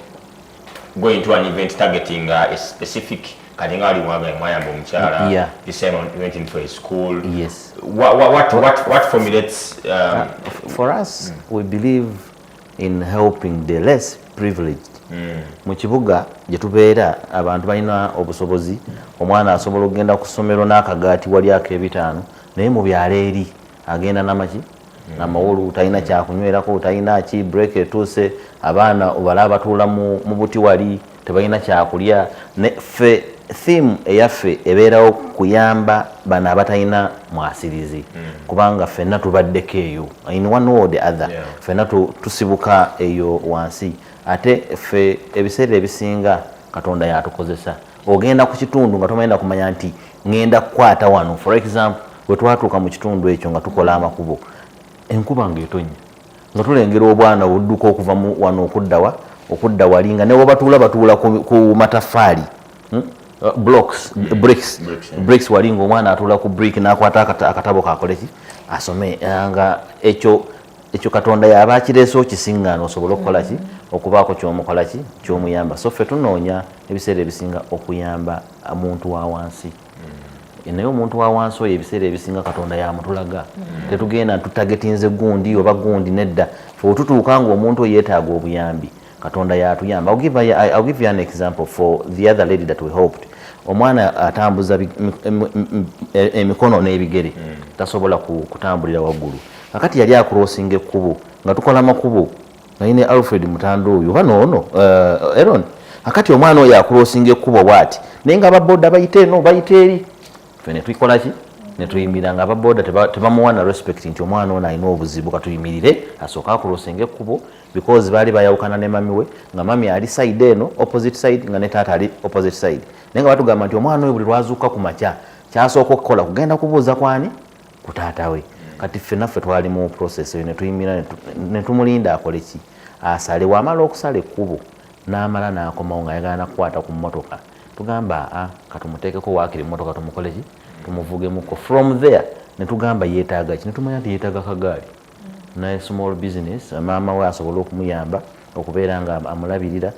go into an event targeting a specific katingali mwayamba omukyala the same event into a school? Yes. What formulates for us we believe in helping the less privileged. Mu kibuga gye tubeera abantu balina obusobozi, omwana asobola okugenda ku ssomero n'akagaati wali ak'ebitaano naye mu byalo eri agenda n'amaki namawulu talina kyakunywerako talina ki break etuuse abaana obalaba batuula mu buti wali tebalina kyakulya. Ffe theme eyaffe ebeerawo kuyamba bano abatalina mwasirizi kubanga ffenna tubaddeko eyo in one way or the other ffenna tusibuka eyo wansi ate ffe ebiseera ebisinga Katonda yatukozesa ogenda ku kitundu nga tomayenda kumanya nti ngenda kukwata wano. For example bwe twatuuka mu kitundu ekyo nga tukola amakubo enkuba ng'etonnya nga tulengera obwana budduka okuva mu wano okudda wali nga ne batuula ku mataffaali bricks wali ng'omwana atuula ku brick n'akwata akatabo kakoleki asome nga ekyo Katonda yaba akireese okisiŋŋaana osobola okukola ki okubaako ky'omukola ki ky'omuyamba. So ffe tunoonya ebiseera ebisinga okuyamba omuntu wa wansi. Naye omuntu wa wansi oyo ebiseera ebisinga Katonda yamutulaga. Tetugenda tutagetinze gundi oba gundi nedda. Ffe otutuuka ng'omuntu oyo yeetaaga obuyambi Katonda yatuyamba. I'll give you an example for the other lady that we helped. Omwana atambuza emikono n'ebigere tasobola kutambulira waggulu. Kakati yali akrossinga ekkubo nga tukola makubo naine Alfred Mutando oyo bano Aaron. Kakati omwana oyo akrossinga ekkubo bwati naye nga ababoda bayite eno bayite eri ffe ne tukola ki ne tuyimirira nga ababoda tebamuwana respect nti omwana ono alina obuzibu katuyimirire asooka akrossinga ekkubo because baali bayawukana ne mami we nga mami ali side eno opposite side nga ne taata ali opposite side naye nga batugamba nti omwana oyo buli lwazuuka ku makya kyasooka okukola kugenda kubuuza kwani ku taata we. Kati ffe naffe twali mu process eyo ne tuyimira ne tumulinda akole ki asale. Wamala okusala ekkubo n'amala n'akomawo nga ayagala nakukwata ku mmotoka tugamba katumuteekeko waakiri mmotoka tumukole ki tumuvugemuko. From there netugamba yeetaaga ki, netumanya nti yeetaaga kagaali naye small business maama we asobola okumuyamba okubeera nga amulabirira.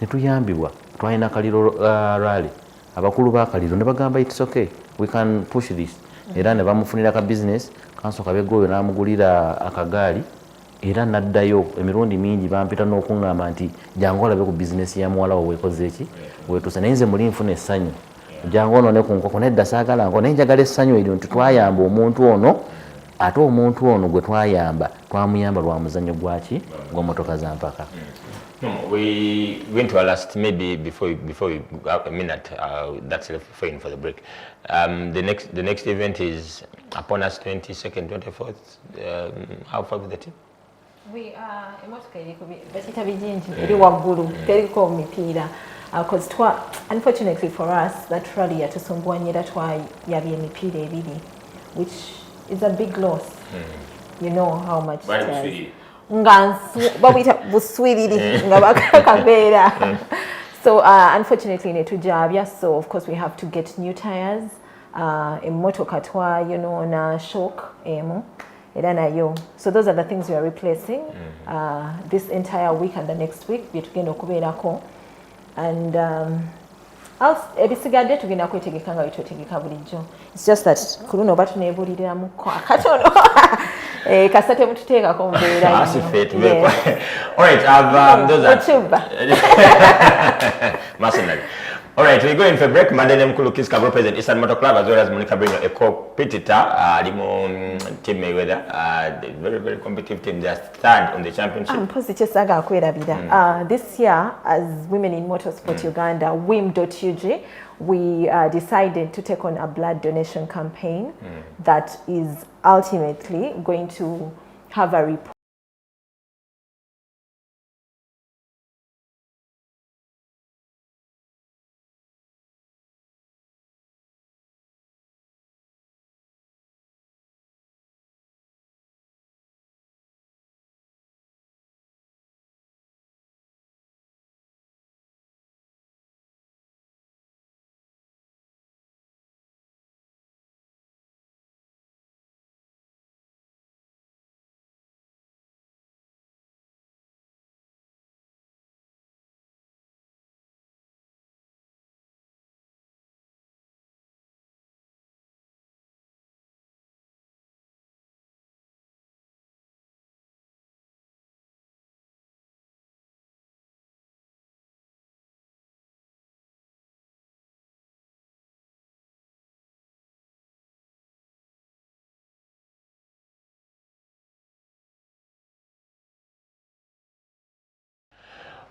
Netuyambibwa, twalina kaliro rally, abakulu b'akaliro ne bagamba it's okay, we can push this. Era ne bamufunira ka business, Kanso Kabego oyo n'amugulira akagaali era naddayo emirundi mingi bampita n'okuŋŋamba nti jangu olabe ku business ya muwala wo weekoze ki weetuuse. Naye nze muli nfuna essanyu, jangu onone ku nkoko, nedda saagala nkoko, naye njagala essanyu eryo nti twayamba omuntu ono, ate omuntu ono gwe twayamba twamuyamba lwa muzannyo gwaki gw'emmotoka za mpaka. We went to our last, maybe before we a minute, that's left for the break. The next event is upon us 22nd, 24th. How far with the team? We are basically very waggulu, very mipiira. Because unfortunately for us, that rally yatusumbwanye, that's why yabi mipiira ebiri, which is a big loss. You know how much it is. So unfortunately netujabya, so of course we have to get new tires, emmotoka you know, na shock emu era nayo. So those are the things we are replacing this entire week and the next week byetugenda okubeerako. And ebisigadde tugenda kwetegeka nga bwetwetegeka bulijjo. It's just that kuluno oba tuneebuuliriramuko akatono kasate mututeekako mbeera. Alright, those are Alright, we go in for break. Mandele Mkulu Kiss Kabro President Eastern Motor Club, as well as Monica Brino, a co-competitor, Limon Team Mayweather, very, very competitive team. They are third on the championship. This year, as Women in Motorsport Uganda, WIM.UG, we decided to take on a blood donation campaign that is ultimately going to have a report.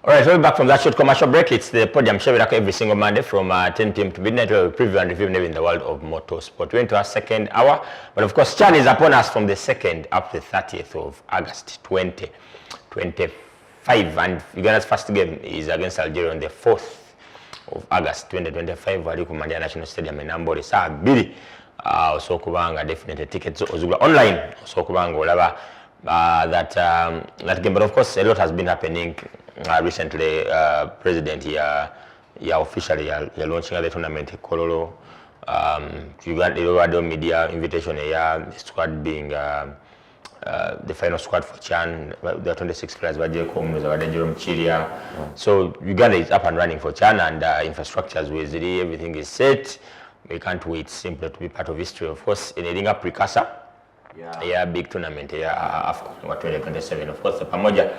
Alright, so we're back from that short commercial break. It's the Podium show every single Monday from 10 p.m. to midnight, where we preview and review in the world of motorsport. We're into our second hour, but of course, Chan is upon us from the 2nd up to the 30th of August 2025, and Uganda's first game is against Algeria on the 4th of August 2025. Wali ku Mandela National Stadium in Ambole. Saa 2 osokubanga definitely tickets ozugula online osokubanga olaba that game. But of course, a lot has been happening. Recently, President officially launching the tournament Kololo. You got the media invitation the squad being the final squad for Chan. The 26 players were Jerome Chiria. So Uganda is up and running for Chan, and infrastructure is with everything is set. We can't wait simply to be part of history. Of course, in a precursor, big tournament AFCON 2027. Of course, the Pamoja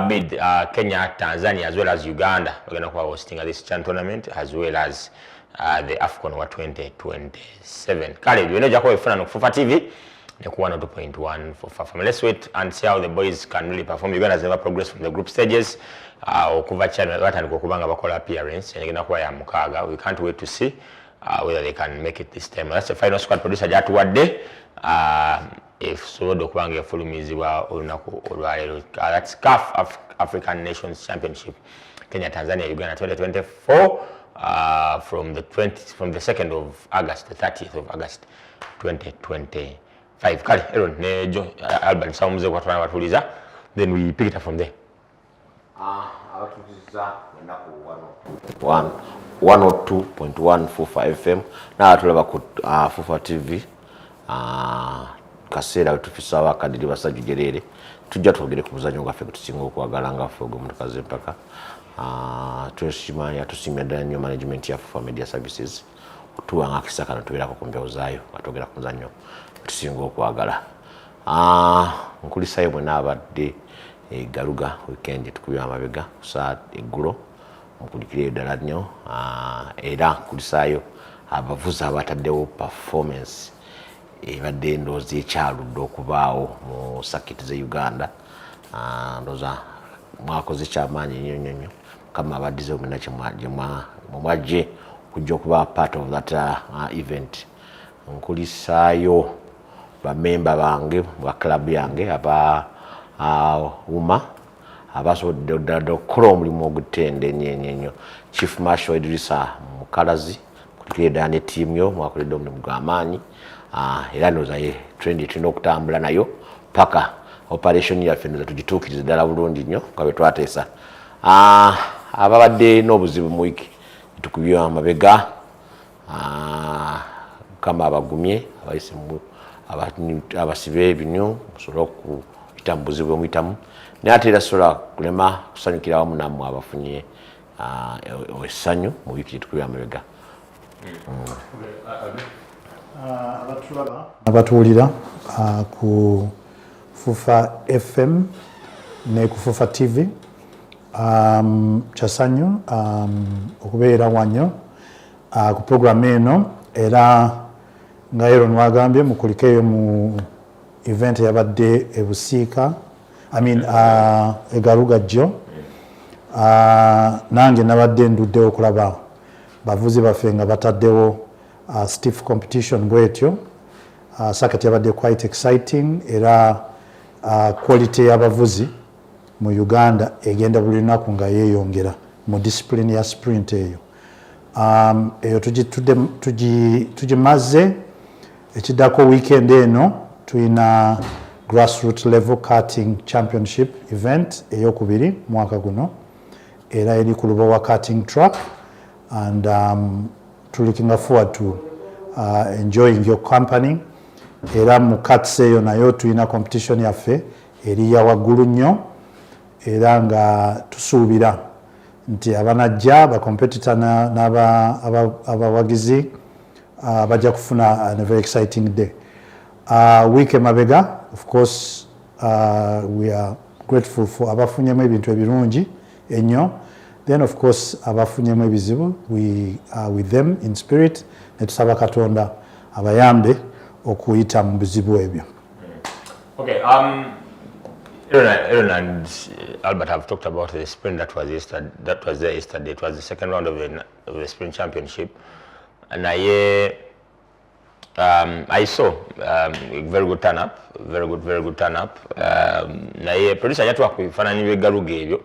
bid Kenya, Tanzania, as well as Uganda. We're going to be hosting this Chan tournament, as well as the AFCON 2027. Kale, you know, Jacob Fernando for TV. 102.1 for Fafam. Let's wait and see how the boys can really perform. Uganda has never progressed from the group stages. Okuva China, what and Kokubanga Bakola appearance, and Mukaga. We can't wait to see whether they can make it this time. That's the final squad producer Jatu Wadde. If so, Dokubanga Fulumiziwa Unaku Urwaero. That's CAF African Nations Championship. Kenya, Tanzania, Uganda 2024 from the 2nd of August, the 30th of August 2020. Kali, Aaron, Nejo, Alban, Samuze, Watuliza, then we pick it up from there. One, 102.1 Fufa FM na tulaba ku Fufa TV kaseera tufisa wakadiri basajju gerere tujja twogere ku buzanyo bwaffe tusinga okwagala nga ffe omutukazi empaka tusimanya tusimya ddala nnyo management ya Fufa Media Services otuwanga akisaka natubeerako ku mbewo zaayo nga twogera ku buzanyo tusinga okwagala nkulisayo bwe naabadde galuga weekend tukubya amabega saa eggulo mukulikire ddala nnyo era nkulisaayo abavuzi abataddewo performance ebadde ndowooza ekyaludde okubaawo mu sakiti ze Uganda ndowooza mwakoze kyamaanyi nnyo kama abaddize omuna mwajje kujja okuba part of that event nkulisaayo bamemba bange ba club yange aba uma abasobodde ddala okukola omulimu ogutende nnyo Chief Marshal Idrisa Mukalazi kulikire ddala ne ttiimu yo mwakoledde omulimu gw'amaanyi era ndowooza ye trend tulina okutambula nayo paka operation yaffe ndowooza tugituukirize ddala bulungi nnyo nga bwe twateesa ababadde n'obuzibu mu wiki tukubye amabega kama abagumye abayise abasibe ebinyu musobola okuyita mu buzibu bwemuyitamu naye ate era sobola kulema kusanyukira wamu nammwe abafunye essanyu mu wiiki gyetukubye amabega abatuwulira ku Fufa FM ne ku Fufa TV kyasanyu okubeera wanyo ku programu eno era nga ero nwagambye mukulikeyo mu event yabadde ebusiika egaluga jjo nange nabadde nduddewo okulaba bavuzi baffe nga bataddewo stiff competition bwetyo sakati yabadde quite exciting era quality y'abavuzi mu Uganda egenda buli lunaku nga yeeyongera mu discipline ya sprint eyo eyo tugimaze ekiddako weekend eno tulina grassroot level karting championship event eyokubiri mwaka guno era eri ku Lubowa karting track and looking forward to enjoying your company era mu karts eyo nayo tulina competition yaffe eri ya waggulu nnyo era nga tusuubira nti abanajja bacompetitor n'abawagizi bajja kufuna a very exciting day. Week emabega, of course, we are grateful for abafunyemu ebintu ebirungi ennyo. Then of course abafunyemu ebizibu, we are with them in spirit ne tusaba Katonda abayambe okuyita mu bizibu ebyo. Okay, Aaron and Albert have talked about the sprint that was there yesterday. It was the second round of the sprint championship, and I saw a very good turn up, very good turn up. Naye producer yatwa kufanana n'egaluga ebyo.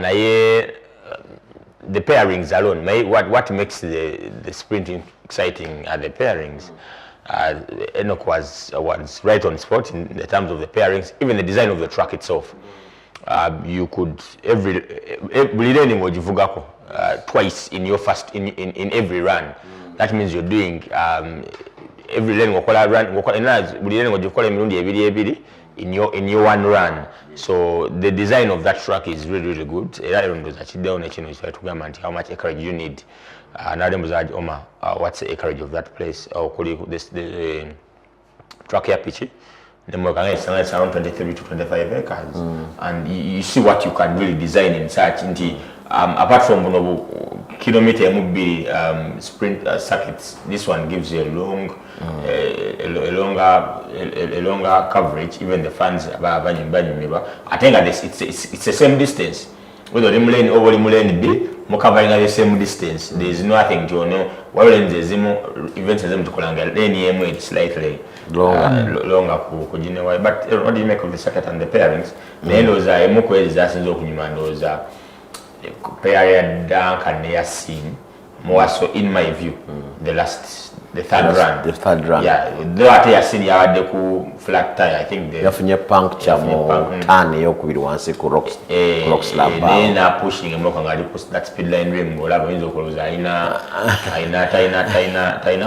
Naye the pairings alone, what makes the sprint exciting are the pairings. Enoch was right on spot in the terms of the pairings, even the design of the track itself. You could every lane wojivugako twice in your in every run. That means you're doing every lane wakola run buli lane wojikola emirundi ebiri in your one run. So the design of that track is really good. Era ndoza kiddawo nekino kyatugamba nti how much acreage you need. Nalembuzaji Oma, what's the acreage of that place? Or could you the track here pitchy? The Morgan is around 23 to 25 acres, and you see what you can really design in such. Apart from kilometer sprint circuits, this one gives you a longer coverage. Even the fans I think it's the same distance. Whether the lane over the lane B, covering the same distance. There is nothing to know. While in the events to Kolanga, then slightly longer. But what do you make of the circuit and the pairings? Then those are more asking those pair dunk and they are seen more so in my view. The the third run. Yeah, though ate yasini yawadde ku flat tire, I think the yafunye puncture mu turn eyokubiri wansi ku rock slab then pushing emoka ngali that speed line rim olaba oyinza okulowooza alina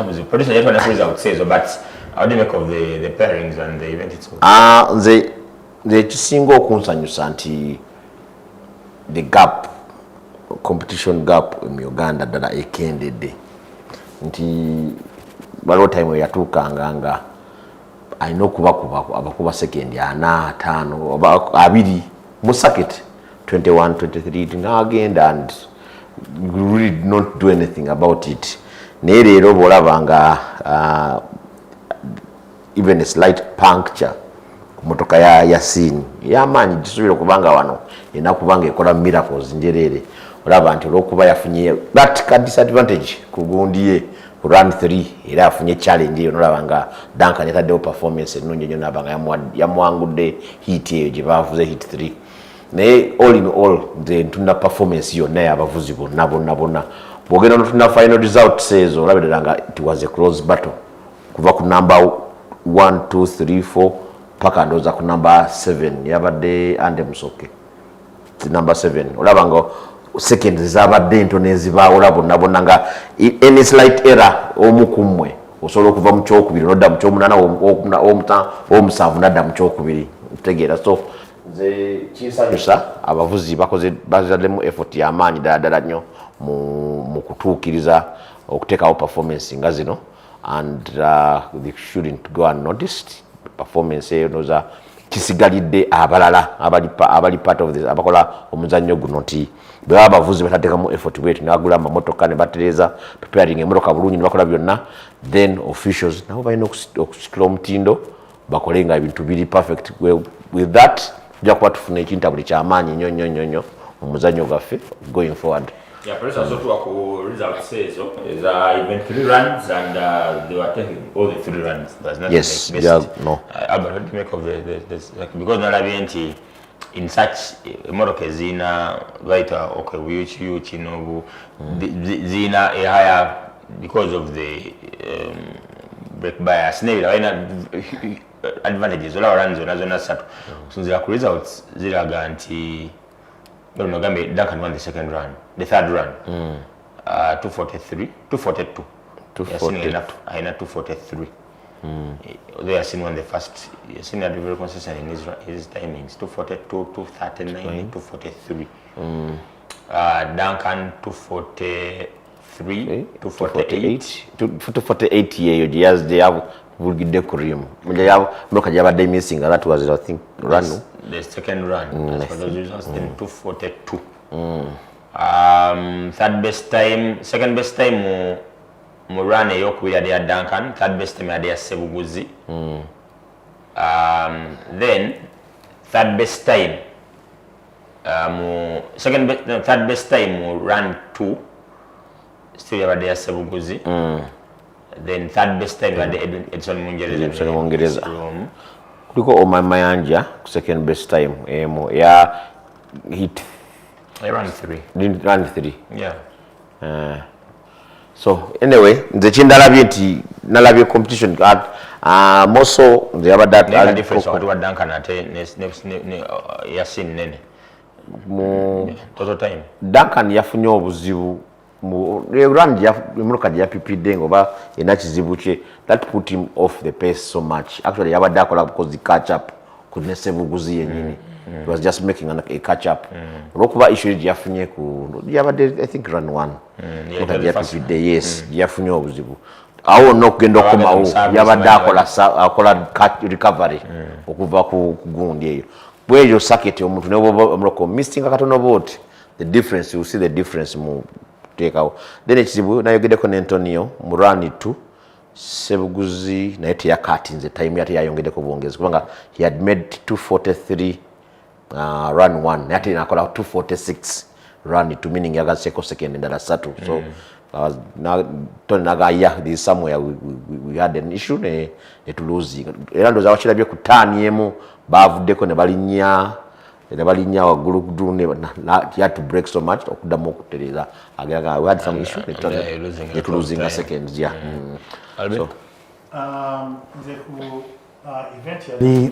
buzibu. Producer yetwa nakuliza okuseezo, but how do you make of the pairings and the event itself? Nze ekisinga okunsanyusa nti the gap, competition gap mu Uganda ddala ekendedde nti waliwo time yatuukanga nga alina okubakuba abakuba second 4 5 2 mu circuit 21 23 n'agenda and really did not do anything about it. Naye leero bw'olabanga even a slight puncture ku motoka ya Yasin y'amaanyi gisobola okubanga wano enakubanga ekola miracles njereere, olaba nti olw'okuba yafunye that ka disadvantage ku gundi ye ku run 3 era afunye challenge eyo, nolaba nga Duncan yataddewo performance ennungi ennyo nabanga yamwangudde hit eyo gye baavuze hit 3. Naye all in all nze ntunda performance yonna y'abavuzi bonna bw'ogenda notunda final result seezo olabira nga it was a close battle kuva ku number 1 2 3 4 paka ndooza ku number 7 yabadde ande musoke number 7 olaba nga second zabadde ntono ezibaawo bonna nga any slight error omukumwe osobola okuva mu kyokubiri nodda mu kyomunana omusanvu nadda mu kyokubiri tegeera. So nze kinsanyusa abavuzi bazaddemu effort y'amaanyi ddala nnyo mu kutuukiriza okuteekawo performance nga zino, and they shouldn't go unnoticed. Performance eyo noza kisigalidde abalala abali part of this abakola omuzannyo guno nti bwe abavuzi batateekamu effort bwetu nebagula amamotoka ne batereza preparing emotoka bulungi ne bakola byonna, then officials nabo balina okusikira omutindo bakole nga ebintu biri perfect. With that tujja kuba tufuna ekintabuli ky'amaanyi nnyo mu muzannyo gwaffe going forward. Yeah, Professor, so to result says is event 3 runs and they were taking all the 3 runs. There's nothing yes, like yeah, no. Albert, what do you make of this? Like, because not event in such motoka zina later okay you know zina a higher because of the brake bias. Never advantages all runs on as on asatu. So the results ziraga nti Duncan won the second run, the third run. 243, 242. 243. I know 243. They are seen on the first. Yasin had very consistent in his timings. 242, 239, 243. Duncan 243, 248. 248 years they have will get the Korean. Missing that was I think run. The second run. As for those results, then 242. Third best time, second best time. Murane yoku ya Duncan, third best time ya Sebuguzi. Then third best time third best time run 2 still ya Sebuguzi. Then third best time ya Edson Mungereza. Kuliko Omamayanja second best time ya hit. I ran 3. Didn't run 3. Yeah. So anyway, the chindalabye nti nalabye competition more so the other that the difference what Duncan ate Yasin nene total time Duncan yafunye obuzibu mu run ya muruka ya PPD ngoba enakizibu kye that put him off the pace so much. Actually yabadde akola because the catch up could Sebuguzi yenyini. It was just making a catch up. Rokuba issue yafunye ku yabadde I think run 1. Yes, yafunye obuzibu. Awo nokugenda okumawo yabadde akola recovery okuva ku gundi eyo. Bweyo circuit omuntu ne omuloko missing akatono boat. The difference, you see the difference mu take out. Then ekizibu nayogeddeko ne Antonio mu run 2 Sebuguzi naye teyakatinze time yate yayongeddeko bwongezi kubanga he had made 243 run 1 yate nakola 246 run 2 meaning yagaseko second endala 3. So Tony Nagaya there is somewhere we had an issue to lose. Era ndoza wachirabye ku turn yemu bavuddeko ne balinya era balinya waggulu kudune he had to break so much okuddamu okutereza agaga we had some issue it losing seconds so eventually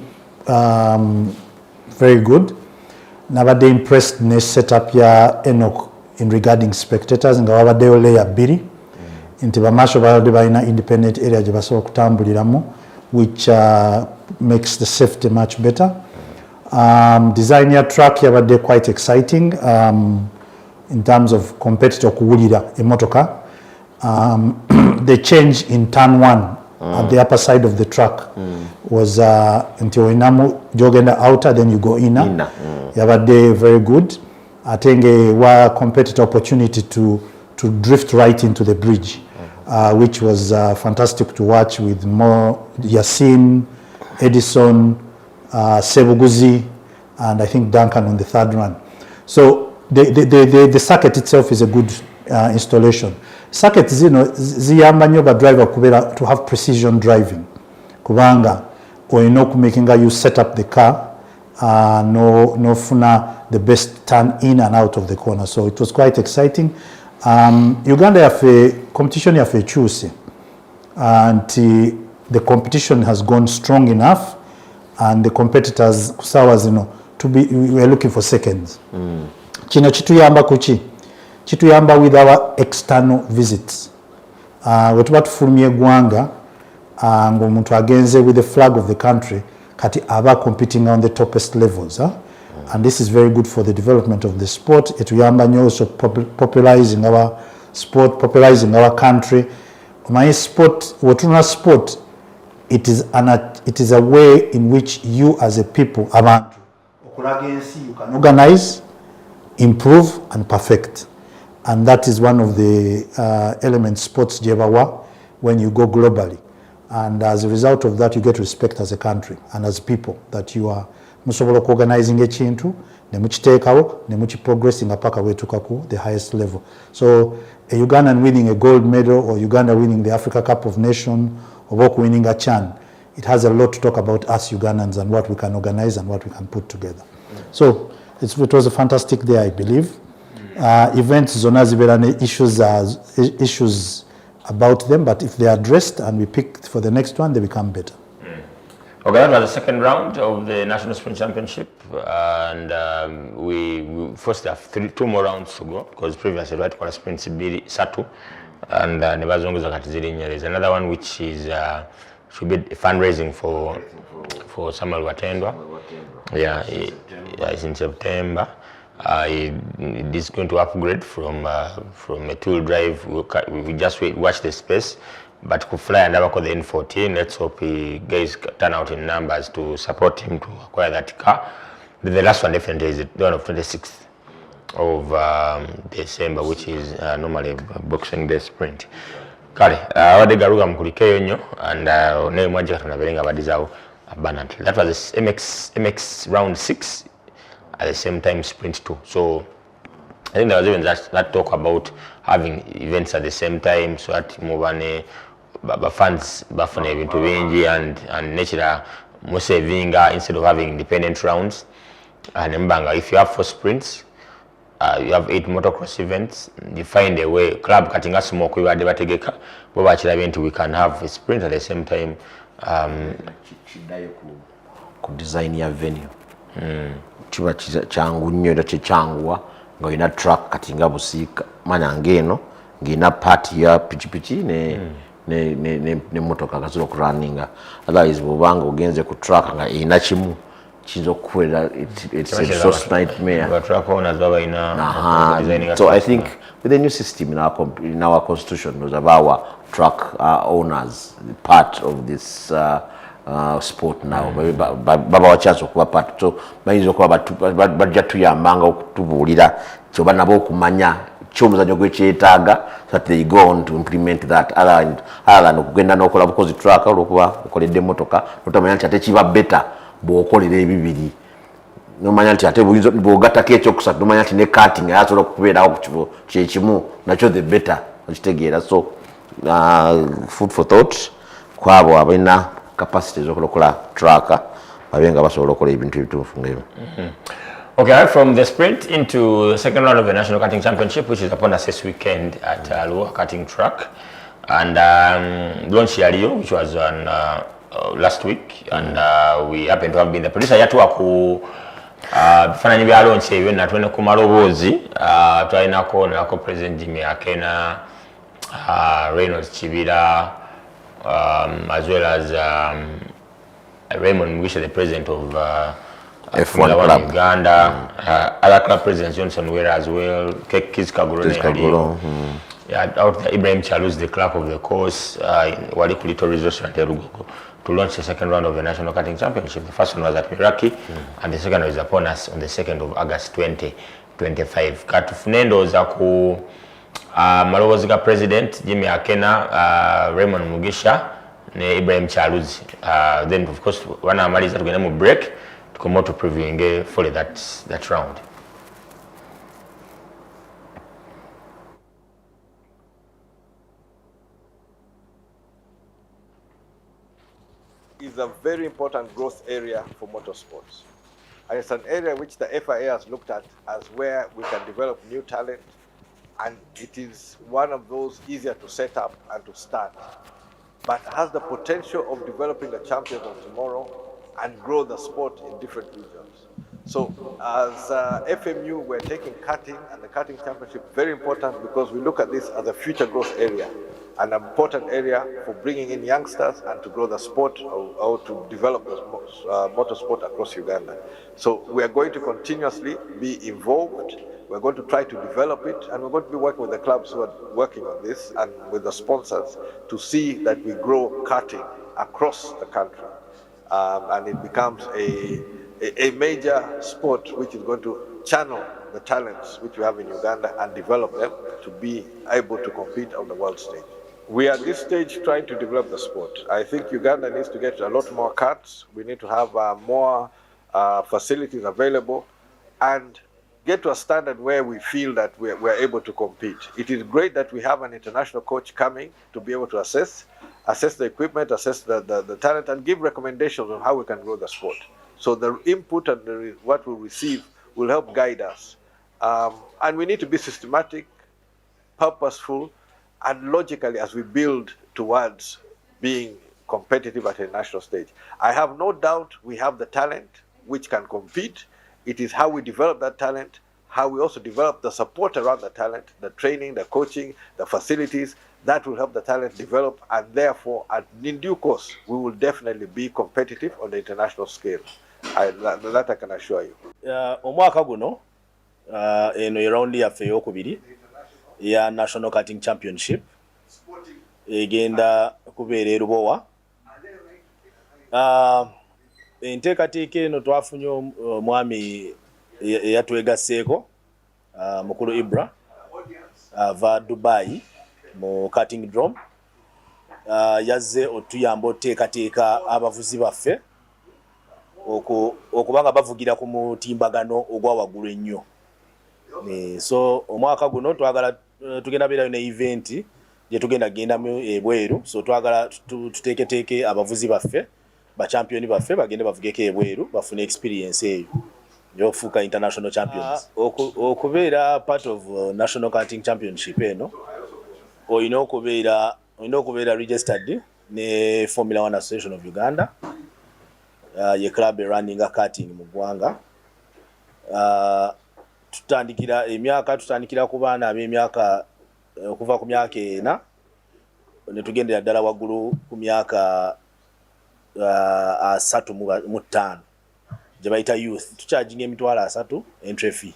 very good. Nabadde impressed ne setup ya Enoch in regarding spectators nga wabaddeyo layer 2 nti bamasho babadde balina independent area gye basobola okutambuliramu which makes the safety much better. Design ya track yabadde quite exciting in terms of competitor kuwulira emotoka. The change in turn 1 at the upper side of the track was until inamu jogenda outer then you go inner. Yabadde very good. I think wa competitor opportunity to drift right into the bridge, which was fantastic to watch with more Yasin, Edison, Sebuguzi, and I think Duncan on the third run. So the circuit itself is a good installation. Circuits ziyamba nnyo ba driver kubeera to have precision driving kubanga olina okumakinga you set up the car nofuna the best turn in and out of the corner. So it was quite exciting. Uganda yaffe competition yaffe ekyuse and the competition has gone strong enough and the competitors kusawa zino we are looking for seconds. Kino kituyamba kuki? Kituyamba with our external visits. Wetuba tufulumya eggwanga ng'omuntu agenze with the flag of the country kati aba competing on the toppest levels. And this is very good for the development of the sport. Etuyamba nnyo also popularizing our sport, popularizing our country. My sport, wotuna sport, it is a way in which you as a people, abantu, okulaga ensi, you can organize, improve and perfect. And that is one of the elements sports jebawa when you go globally. And as a result of that, you get respect as a country and as people that you are musobola organizing ekintu ne mukiteekawo ne mukiprogressing paka wetuka ku the highest level. So a Ugandan winning a gold medal or Uganda winning the Africa Cup of Nations or winning a CHAN, it has a lot to talk about us Ugandans and what we can organize and what we can put together. So it was a fantastic day, I believe. Events zona zibeera ne issues about them, but if they are addressed and we pick for the next one, they become better. Okay, that was the second round of the National Sprint Championship, and we first have two more rounds to go because previously we had to sprint Satu, and there's another one which is should be fundraising for Samuel Watendwa. Yeah, it's in September. It is going to upgrade from a two-wheel drive. We just watch the space, but to fly and have the N14. Let's hope guys turn out in numbers to support him to acquire that car. But the last one definitely is the one of 26th of December, which is normally a Boxing Day sprint. Kale, wade garuga mkulikeyo nyo and ne mwaje tunabelenga badizawo abundantly. That was the MX round 6. At the same time sprint 2. So I think there was even that talk about having events at the same time so that mubane fans bafune ebintu bingi and nature musevinga instead of having independent rounds. And mbanga, if you have 4 sprints, you have 8 motocross events, you find a way club katinga smoke we bade bategeka bo bakira bintu we can have a sprint at the same time ku design ya venue. Chiba changu nnyo era kyekyanguwa nga olina track kati nga busiika manya ng'eno ng'ina party ya pichipichi ne motoka kasobola okurunninga otherwise bw'obanga ogenze ku track nga erina kimu kiyinza okukukolera it's a source nightmare. So I think with the new system in our constitution was about our track owners part of this sport now. Baba wachance okuba part so bayinza okuba bajja tuyambanga okutubuulira kyoba nabo okumanya kyomuzanyo gwekyetaaga so that they go on to implement that other than okugenda n'okola bukozi track olwokuba okoledde emotoka notamanya nti ate kiba better bw'okolera ebibiri nomanya nti ate bw'ogattako ekyokusatu nomanya nti ne karting ayasobola okubeerawo ku kifo kyekimu nakyo the better okitegeera. So food for thought kwabo abalina capacity zokulokola tracker babenga basobola okola ebintu ebituufu ng'ebyo. Okay, right from the sprint into the second round of the National Karting Championship, which is upon us this weekend at Luwa Karting Track. And launch Yaliyo, which was on last week, and we happen to have been the producer. Yatuaku bifananyi bya launch ebyo natwena ku maloboozi twalinako nako President Jimmy Akena, Reynolds Chibira, as well as Raymond Mugisha, the president of F1 Club Uganda, other club presidents, Johnson Wera as well, Kiz Kaguro, yeah, out there, Ibrahim Chaluz, the clerk of the course, Wali Kulito Restaurant to launch the second round of the National Karting Championship. The first one was at Miraki, and the second one is upon us on the 2nd of August 2025. Katufunendo zaku Malowozika President Jimmy Akena, Raymond Mugisha, ne Ibrahim Chaluz. Then of course, one amaliza tugenda mu break to come out to previewing fully that round. Is a very important growth area for motorsports. And it's an area which the FIA has looked at as where we can develop new talent, and it is one of those easier to set up and to start, but has the potential of developing the champions of tomorrow and grow the sport in different regions. So as FMU, we're taking karting and the karting championship very important because we look at this as a future growth area, an important area for bringing in youngsters and to grow the sport or to develop the motorsport across Uganda. So we are going to continuously be involved. We're going to try to develop it, and we're going to be working with the clubs who are working on this and with the sponsors to see that we grow karting across the country, and it becomes a major sport which is going to channel the talents which we have in Uganda and develop them to be able to compete on the world stage. We are at this stage trying to develop the sport. I think Uganda needs to get a lot more karts. We need to have more facilities available and get to a standard where we feel that we're able to compete. It is great that we have an international coach coming to be able to assess the equipment, assess the talent, and give recommendations on how we can grow the sport. So the input and what we receive will help guide us. And we need to be systematic, purposeful, and logically as we build towards being competitive at a national stage. I have no doubt we have the talent which can compete. It is how we develop that talent, how we also develop the support around the talent, the training, the coaching, the facilities, that will help the talent develop, and therefore, in due course, we will definitely be competitive on the international scale. That I can assure you. Omwaka guno eno eroundi yaffe eyokubiri ya National Karting Championship egenda kubeera e Lubowa. Enteekateeka eno twafunye omwami eyatwegasseeko mukulu Ibra ava Dubai mu karting drum, yazze otuyamba oteekateeka abavuzi baffe okubanga bavugira ku mutimbagano ogwa waggulu ennyo. So omwaka guno twagala tugenda beerayo ne event gye tugenda gendamu ebweru, so twagala tuteeketeeke abavuzi baffe bachampioni baffe bagende bavugeko ebweru bafune experience eyo y'okufuuka international champions. Okubeera part of National Karting Championship eno olina okubeera registered ne Formula 1 Association of Uganda, ye club running karting mu ggwanga. Tutandikira ku baana ab'emyaka okuva ku myaka 4 ne tugendera ddala waggulu ku myaka 35 gye bayita youth. Tucharging emitwalo 3 entry fee,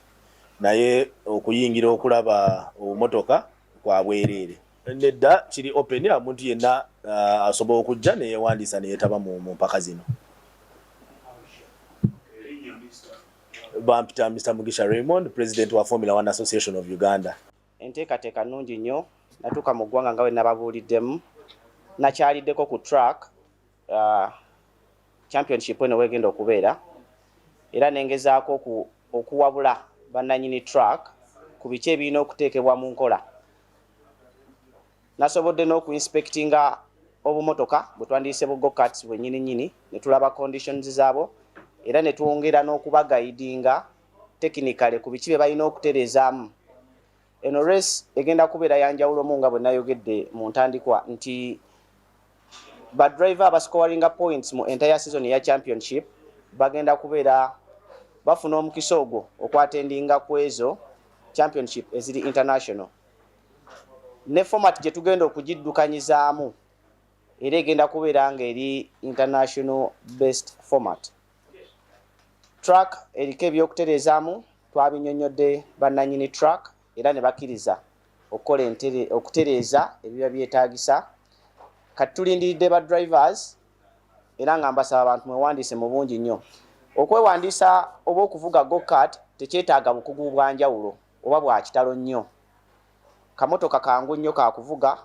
naye okuyingira okulaba obumotoka kwa bwereere. Nedda kiri open, omuntu yenna asobola okujja neyewandiisa neyetaba mu mpaka zino. Bampita Mr. Mugisha Raymond, President wa Formula 1 Association of Uganda. Enteekateeka nnungi nnyo, natuuka mu ggwanga nga bwe nababuuliddemu, nakyaliddeko ku track championship eno wegenda okubeera, era nengezaako okuwabula bannannyini track ku biki ebirina okuteekebwa mu nkola. Nasobodde n'okuinspectinga obumotoka bwe twandiyise bu go-karts bwennyini nnyini, ne tulaba conditions zaabo, era ne twongera n'okubagaidinga technically ku bikibe balina okuterezaamu. Eno race egenda kubeera yanjawulo mu nga bwe nayogedde mu ntandikwa nti ba driver abascoringa points mu entire season ya championship bagenda kubeera bafuna omukisa ogwo okwatendinga kwezo championship eziri international. Ne format gye tugenda okugiddukanyizaamu era egenda kubeera nga eri international based format. Track eriko ebyokuterezaamu twabinnyonnyodde bannannyini track era ne bakkiriza okutereeza ebiba byetaagisa. Kati tulindiridde ba drivers era nga mbasaba abantu mwewandiise mu bungi nnyo. Okwewandiisa oba okuvuga go-kart tekyetaaga bukugu bwa njawulo oba bwa kitalo nnyo. Kamotoka kangu nnyo ka kuvuga,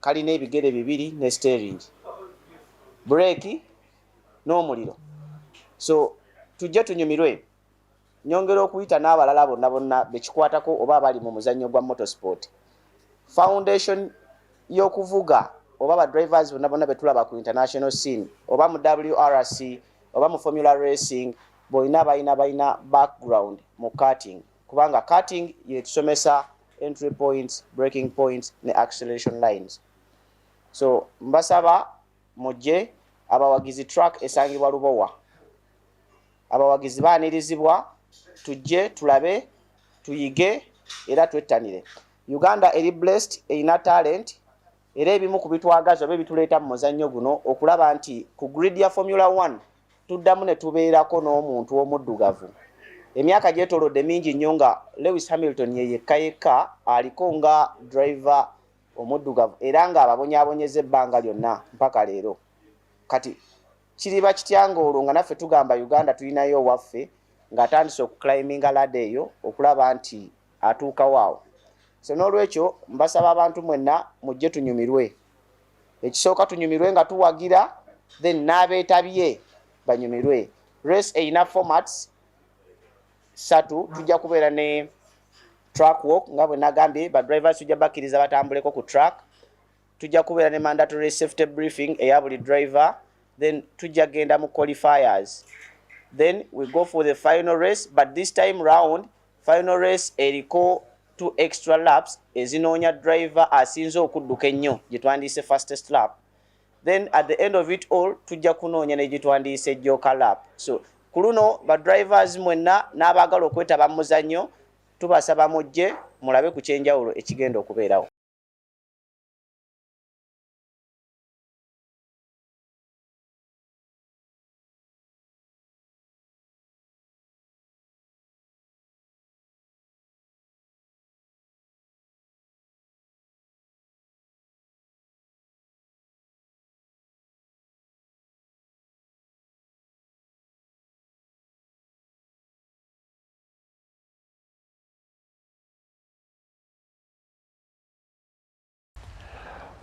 kalina ebigere bibiri ne steering, breki n'omuliro. So tujje tunyumirwe. Nyongera okuyita n'abalala bonna bekikwatako oba abali mu muzannyo gwa motorsport. Foundation y'okuvuga oba ba drivers bonna betulaba ku international scene oba mu WRC oba mu formula racing boina balina background mu karting, kubanga karting yetusomesa entry points, braking points ne acceleration lines. So mbasaba mujje abawagizi track esangibwa Lubowa, abawagizi baanirizibwa, tujje tulabe tuyige era twettanire. Uganda eri blessed erina talent era ebimu ku bitwagaza oba bituleeta mu muzannyo guno okulaba nti ku grid ya Formula 1 tuddamu ne tubeerako n'omuntu omuddugavu. Emyaka gyetolodde mingi nnyo nga Lewis Hamilton yekka aliko nga driver omuddugavu era nga ababonyaabonyeza ebbanga lyonna mpaka leero. Kati kiriba kityanga olwo nga naffe tugamba Uganda tulinayo waffe ng'atandise okuclimbinga ladder eyo okulaba nti atuuka waawo. So n'olwekyo mbasaba abantu mwenna mujje tunyumirwe. Ekisooka tunyumirwe nga tuwagira, then n'abeetabye banyumirwe. Race erina formats 3, tujja kubeera ne track walk nga bwe nagambye ba drivers tujja bakkiriza batambuleko ku track. Tujja kubeera ne mandatory safety briefing eya buli driver, then tujja genda mu qualifiers. Then we go for the final race, but this time round final race eriko 2 extra laps ezinoonya driver asinze okudduka ennyo gye twandiise fastest lap. Then at the end of it all tujja kunoonya ne gye twandiise joka lap. So ku luno ba drivers mwenna n'abaagala okwetaba mu muzannyo tubasaba mujje mulabe ku kyenjawulo ekigenda okubeerawo.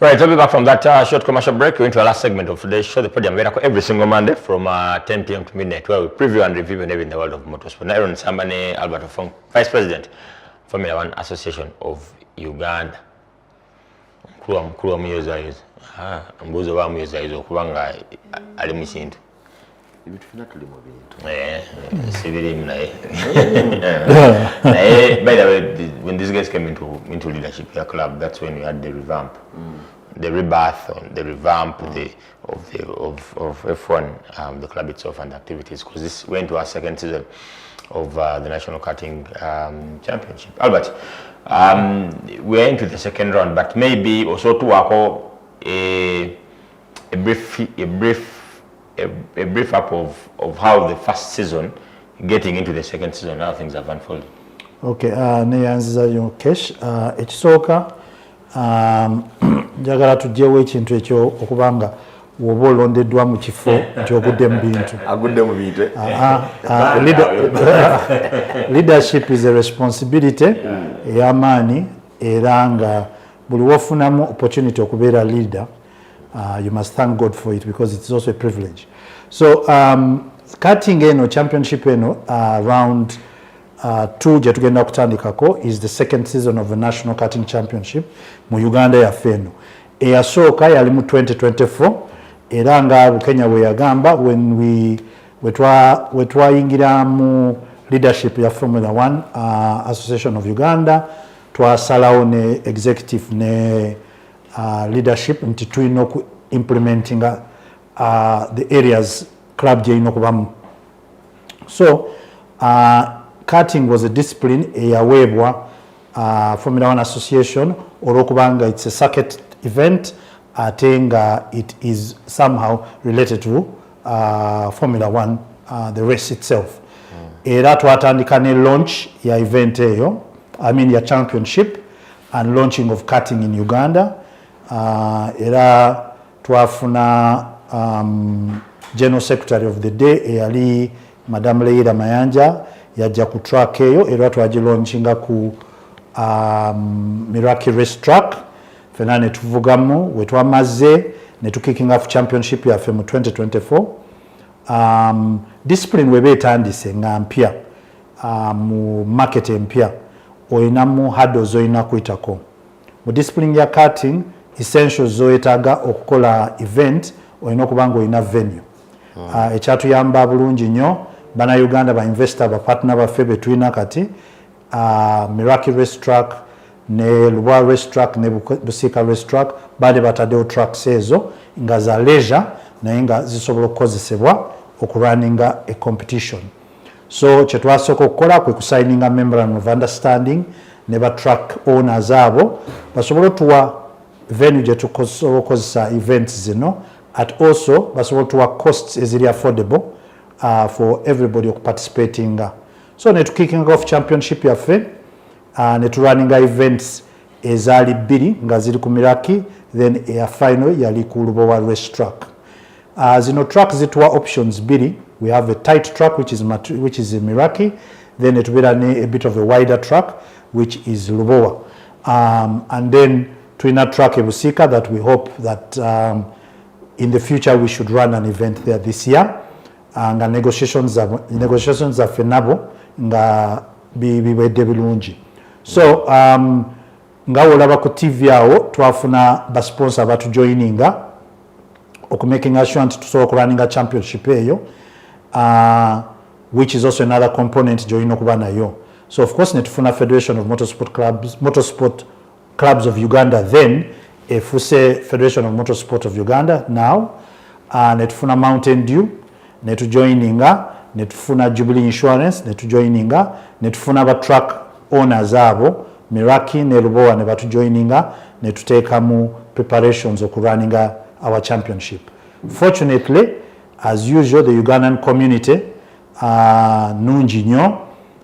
Right, we'll be back from that short commercial break. We're into our last segment of today's show, the Podium. We're every single Monday from 10 p.m. to midnight, where we preview and review and everything in the world of motorsport. Aaron Sambane, Albert Ofong, Vice President, Formula One Association of Uganda. Mkuru wa mwezayizo. Mbuzo wa mwezayizo okubanga ali mukintu. Ibitufuna tuli mu bintu. Sibiri mnaye. By the way, when these guys came into leadership your club, that's when we had the revamp, the rebirth, the revamp of F1, the club itself and the activities, because this went to our second season of the National Karting Championship. Albert, we're into the second round, but maybe also to work a brief up of how the first season, getting into the second season, how things have unfolded. Okay, neyanziza Yokesh, ekisooka njagala tujjewo ekintu ekyo okubanga woba olondeddwa mu kifo nti ogudde mu bintu. Agudde mu bintu. Leadership is a responsibility ey'amaanyi era nga buli wofunamu opportunity okubeera leader, you must thank God for it because it's also a privilege. So karting eno championship eno round 2 gye tugenda kutandikako is the second season of the National Karting Championship mu Uganda yaffe eno. Eyasooka yali mu 2024 era nga Bukenya bwe yagamba when we twayingira mu leadership ya Formula 1 Association of Uganda twasalawo ne executive ne leadership nti tulina oku implementinga the areas club gyerina okubamu. So karting was a discipline eyaweebwa Formula 1 Association olwokubanga it's a circuit event ate nga it is somehow related to Formula 1 the race itself. Era twatandika ne launch ya event eyo, ya championship and launching of karting in Uganda. Era twafuna General Secretary of the day eyali Madam Leila Mayanja yajja ku track eyo era twagilauncinga ku Miraki Race Track fena ne tuvugamu we twamaze ne tukicking off championship yaffe mu 2024. Discipline webe etandise nga mpya mu market empya oyinamu hurdles oyina kuyitako. Mu discipline ya karting essentials zoyetaaga okukola event oyina okubanga oyina venue. Ekyatuyamba bulungi nnyo bana Uganda ba investor ba partner baffe betulina kati Miraki Race Track ne Lwa Race Track ne Busika Race Track bade batadeo tracks ezo nga za leisure naye nga zisobola okukozesebwa okurunninga a competition. So kyetwasooka okukola kwe kusigninga memorandum of understanding ne ba track owners abo basobola tuwa venue gye tusobola okukozesa events zino at also basobola tuwa costs eziri affordable for everybody okuparticipating. So ne tukicking off championship yaffe ne turunninga events ezaali bbiri nga ziri ku Miraki then a final yali ku Lubowa Race Track. Zino track zituwa options biri. We have a tight track which is in Miraki, then it will be a bit of a wider track which is Lubowa, and then twina track Busika that we hope that in the future we should run an event there this year. Nga negotiations za fenabo nga biwedde bulungi. So nga olaba ku TV awo twafuna ba sponsor batu joininga okumaking sure nti tusobola okulunninga championship eyo, which is also another component join okuba nayo. So of course netufuna Federation of Motorsport Clubs of Uganda, then efuse Federation of Motorsport of Uganda now, netufuna Mountain Dew netujoininga, netufuna Jubilee Insurance netujoininga, netufuna ba track owners abo Miraki ne Lubowa ne batujoininga netuteekamu preparations okurunninga our championship. Fortunately, as usual, the Ugandan community nungi nnyo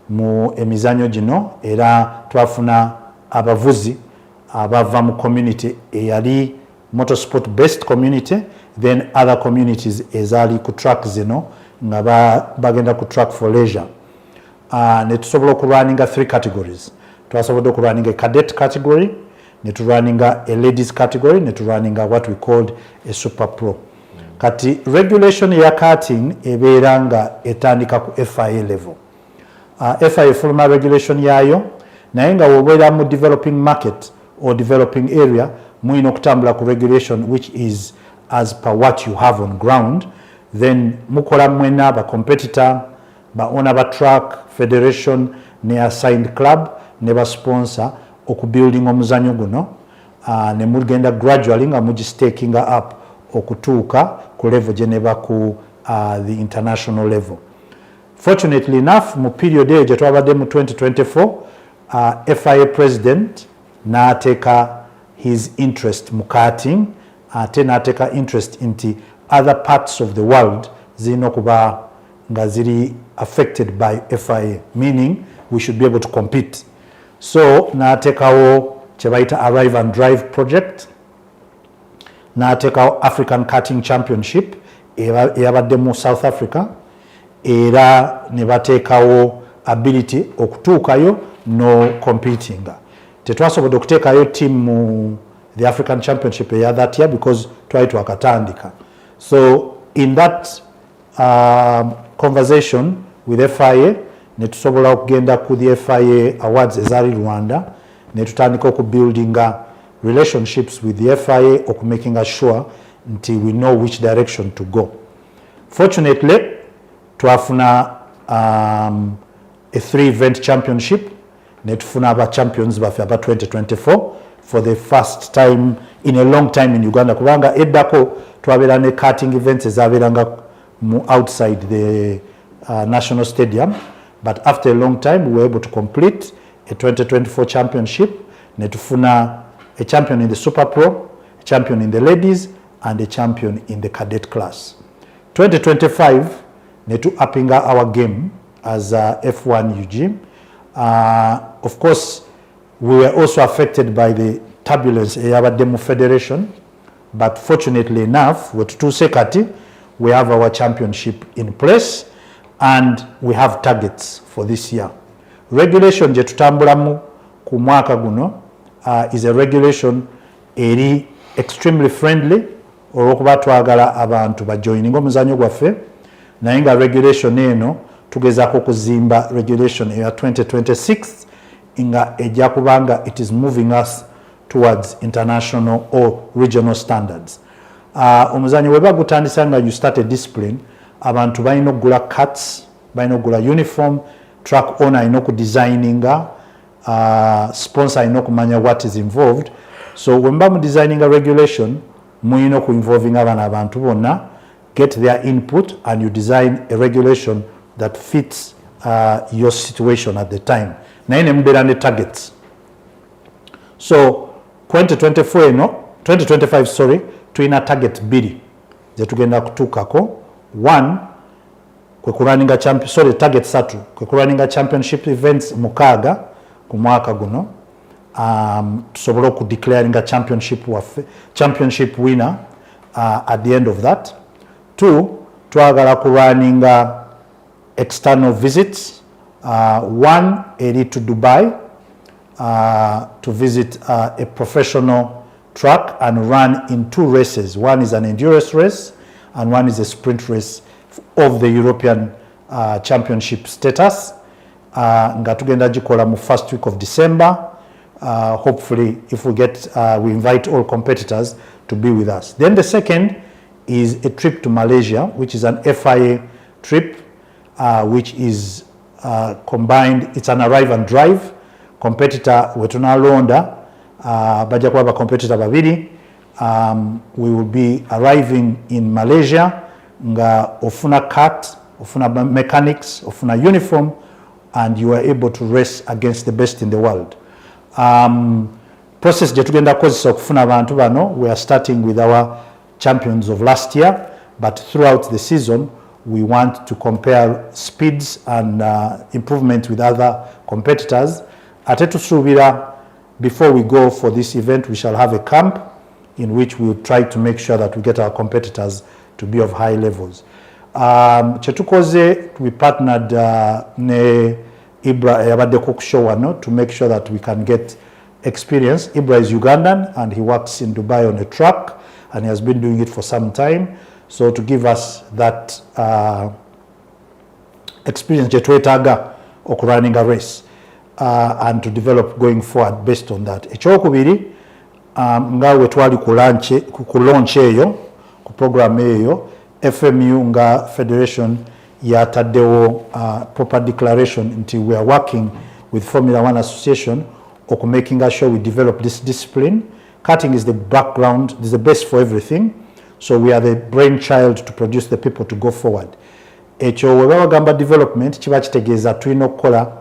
mu emizanyo gino era twafuna abavuzi abava mu community eyali motorsport based community, then other communities ezaali ku track zino nga bagenda ku track for leisure. Ne tusobola okulunninga 3 categories. Twasobodde okulunninga a cadet category, neturunninga a ladies category, neturunninga what we called a super pro. Kati regulation ya karting ebeera nga etandika ku FIA level. FIA formal regulation yayo naye nga wobeera mu developing market or developing area muyina okutambula ku regulation which is as per what you have on ground, then mukola mwena ba competitor ba owner ba track federation ne assigned club ne ba sponsor okubuilding omuzanyo guno, ne mugenda gradually nga mugistakinga up okutuuka ku level geneba ku the international level. Fortunately enough mu period eyo gyetwabadde mu 2024 FIA president n'ateeka his interest mu karting, ate n'ateeka interest nti other parts of the world zirina okuba nga ziri affected by FIA, meaning we should be able to compete. So n'ateekawo kyebayita Arrive and Drive project, n'ateekawo African Karting Championship eyabadde mu South Africa, era ne bateekawo ability okutuukayo no competing. Tetwasobodde okuteekayo team mu the African Championship eya that year because twali twakatandika. So in that conversation with FIA ne tusobola okugenda ku the FIA awards ezaali Rwanda, ne tutandika okubuildinga relationships with the FIA okumaking sure nti we know which direction to go. Fortunately twafuna a 3-event championship netufuna aba champions baffe aba 2024 for the first time in a long time in Uganda kubanga eddako twabera ne karting events ezaberanga outside the national stadium, but after a long time we were able to complete a 2024 championship netufuna a champion in the Super Pro, a champion in the ladies and a champion in the cadet class. 2025 netu uppinga our game as F1 UG. Of course, we were also affected by the turbulence in Demo Federation, but fortunately enough, we have our championship in place and we have targets for this year. Regulation je tutambulamu ku mwaka guno is a regulation eri extremely friendly olwokuba twagala abantu bajoininga omuzanyo gwaffe naye nga regulation eno tugezaako kuzimba regulation eya 2026 nga ejja kubanga it is moving us towards international or regional standards. Omuzanyo weba gutandisa nga you start a discipline, abantu balina okugula cuts, balina okugula uniform, track owner alina okudesigninga, sponsor alina okumanya what is involved. So when muba mu designing a regulation, muyina oku-involving abana abantu bonna, get their input and you design a regulation that fits your situation at the time. Naye ne mubeera ne targets. So 2025 sorry, tulina target 2 ze tugenda kutuukako. 1 kwe kuraninga target 3 kwe kuraninga championship events 6 ku mwaka guno, tusobole okudeclaringa championship winner at the end of that. 2 twagala kuraninga external visits, 1 eri to Dubai to visit a professional track and run in 2 races. 1 is an endurance race and 1 is a sprint race of the European Championship status. Nga tugenda gikola mu first week of December. Hopefully if we get we invite all competitors to be with us. Then the second is a trip to Malaysia, which is an FIA trip, which is combined. It's an arrive and drive. Competitor wetunalonda baja kuba competitor babiri. We will be arriving in Malaysia nga ofuna kart, ofuna mechanics, ofuna uniform, and you are able to race against the best in the world. Process je tugenda kozesa okufuna abantu bano, we are starting with our champions of last year, but throughout the season we want to compare speeds and improvement with other competitors. Ate tusuubira before we go for this event we shall have a camp in which we will try to make sure that we get our competitors to be of high levels. Chetukoze, we partnered ne Ibra yabadde ku show wano to make sure that we can get experience. Ibra is Ugandan and he works in Dubai on a track and he has been doing it for some time. So to give us that experience jetwetaga okurunning a race and to develop going forward based on that. Ekyokubiri nga we twali ku launch eyo ku program eyo FMU nga federation yataddewo proper declaration until we are working with Formula 1 Association or making sure we develop this discipline. Karting is the background, is the base for everything. So we are the brainchild to produce the people to go forward. Ekyo we bagamba development kiba kitegeeza tulina okukola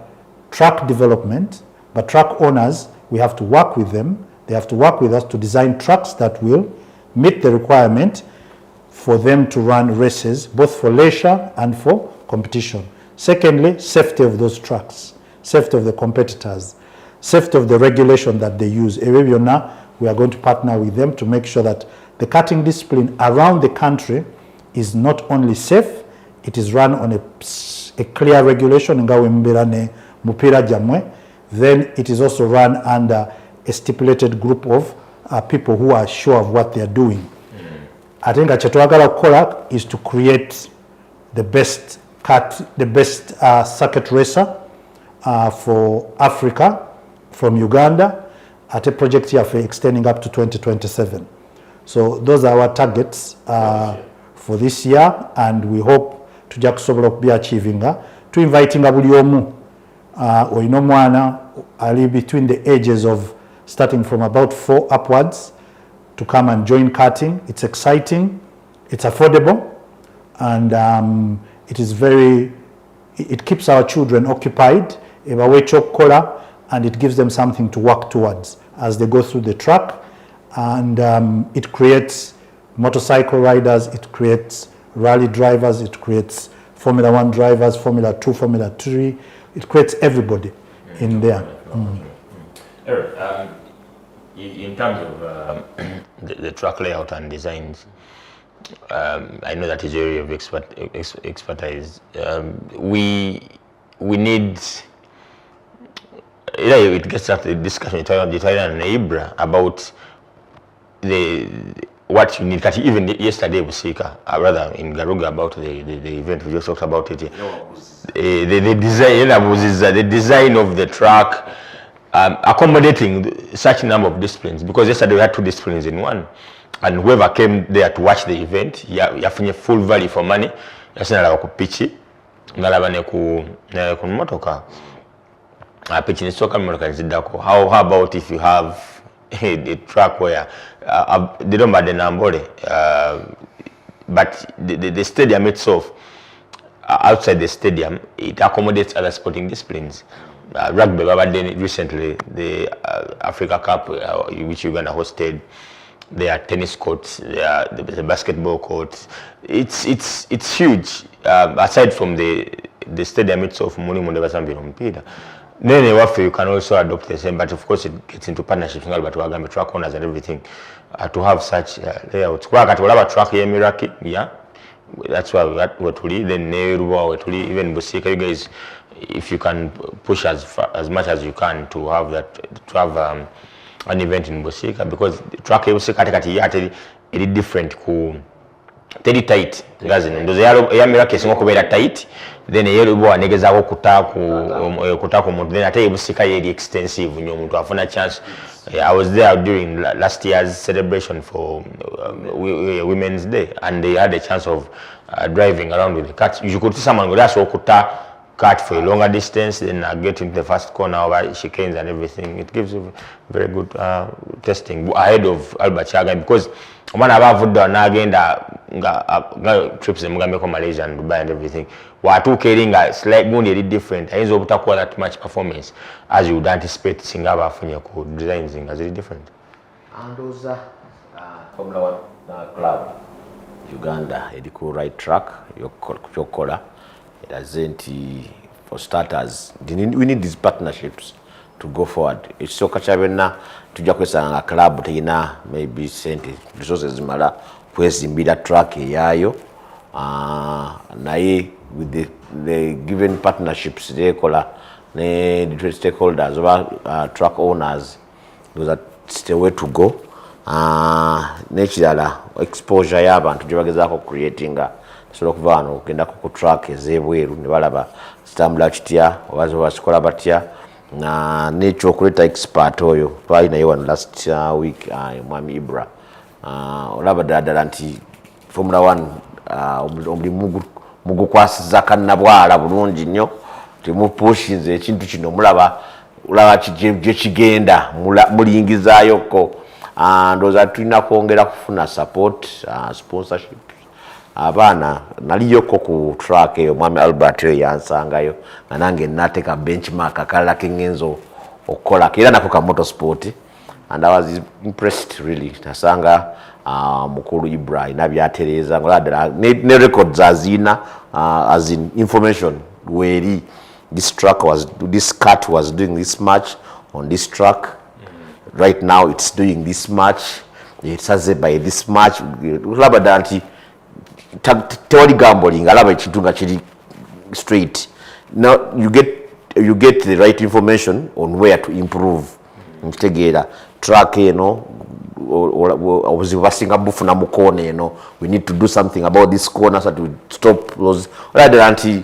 track development, but track owners, we have to work with them. They have to work with us to design tracks that will meet the requirement for them to run races, both for leisure and for competition. Secondly, safety of those tracks, safety of the competitors, safety of the regulation that they use. We are going to partner with them to make sure that the karting discipline around the country is not only safe, it is run on a clear regulation, then it is also run under a stipulated group of people who are sure of what they are doing. I think that chetwagala kukola is to create the best circuit racer for Africa from Uganda at a project here for extending up to 2027. So those are our targets for this year, and we hope to just be achieving to inviting buli omu oyina omwana ali between the ages of starting from about 4 upwards to come and join karting. It's exciting, it's affordable, and it keeps our children occupied, and it gives them something to work towards as they go through the track. And it creates motorcycle riders, it creates rally drivers, it creates Formula 1 drivers, Formula 2, Formula 3. It creates everybody in there. Eric, in terms of the track layout and designs, I know that is your area of expertise. We need, it gets at the discussion between and Ibra about what you need. Even yesterday Busika, rather in Garuga, about the event we just talked about it. The design of the track, accommodating such a number of disciplines, because yesterday we had 2 disciplines in one, and whoever came there to watch the event, you have full value for money. Yasinala ku pitch, ngalaba ne ku motoka. Pitch ni soka motoka nzidako. How about if you have a track where they don't bad nambole, but the stadium itself, outside the stadium, it accommodates other sporting disciplines. Rugby, recently, the Africa Cup, which Uganda hosted, there are tennis courts, there are the basketball courts. It's huge. Aside from the stadium itself, then you can also adopt the same, but of course it gets into partnerships, but track owners and everything, to have such layouts. Track Miraki, yeah. That's why we're then even Busika, you guys, if you can push as much as you can to have an event in Busika, because track Busika is different, very tight. Ndozo ya Miraki singo kubera tight, then yero bo anegeza kutaku muntu, then ate Busika yeri extensive nyo muntu afuna chance. I was there during last year's celebration for Women's Day, and they had a chance of driving around with the cart. You could see someone go there, so cart for a longer distance, then get into the first corner over chicanes and everything. It gives you very good testing ahead of Albert Chaga, because when I have trips in Malaysia and Dubai and everything, watu carrying a slightly different. I don't that much performance as you would anticipate. Singapore design things is different. And those Formula 1 club Uganda, the right track, your color. It doesn't, for starters, we need these partnerships to go forward. It's so kachabena tujja kwesanga club teyina maybe sente resources mala kwezimbira track yayo, naye with the given partnerships thekola ne the stakeholders oba track owners, that's the way to go. Nekirala exposure y'abantu gye bagezaako creatinga sobola okuva wano okugenda ku track ez'ebweru ne balaba zitambula kitya oba bazikola batya, n'ekyokuleeta expert oyo twali naye wano last week, mwami Ibra, olaba ddala nti Formula 1 omulimu mugukwasiza kannabwala bulungi nnyo, temupushinze ekintu kino mulaba gye kigenda mulingizayoko. Ndowooza tulina kwongera kufuna support, sponsorship. Abaana naliyoko ku track eyo mwami Albert eyo yansangayo nga nange nateeka benchmark akalala kengenzo okukola era nako ka motorsport, and I was impressed really. Nasanga mukulu Ibra ina byatereza ngoladala ne records azina, as in information where this cut was doing this much on this track. Right now it's doing this much, it says by this much. Ulaba danti tewali gambling, alaba ekintu nga kiri straight. Now you get the right information on where to improve. Mtegeera track obuzibu basinga bufuna mu corner we need to do something about this corner so to stop those. Olaba danti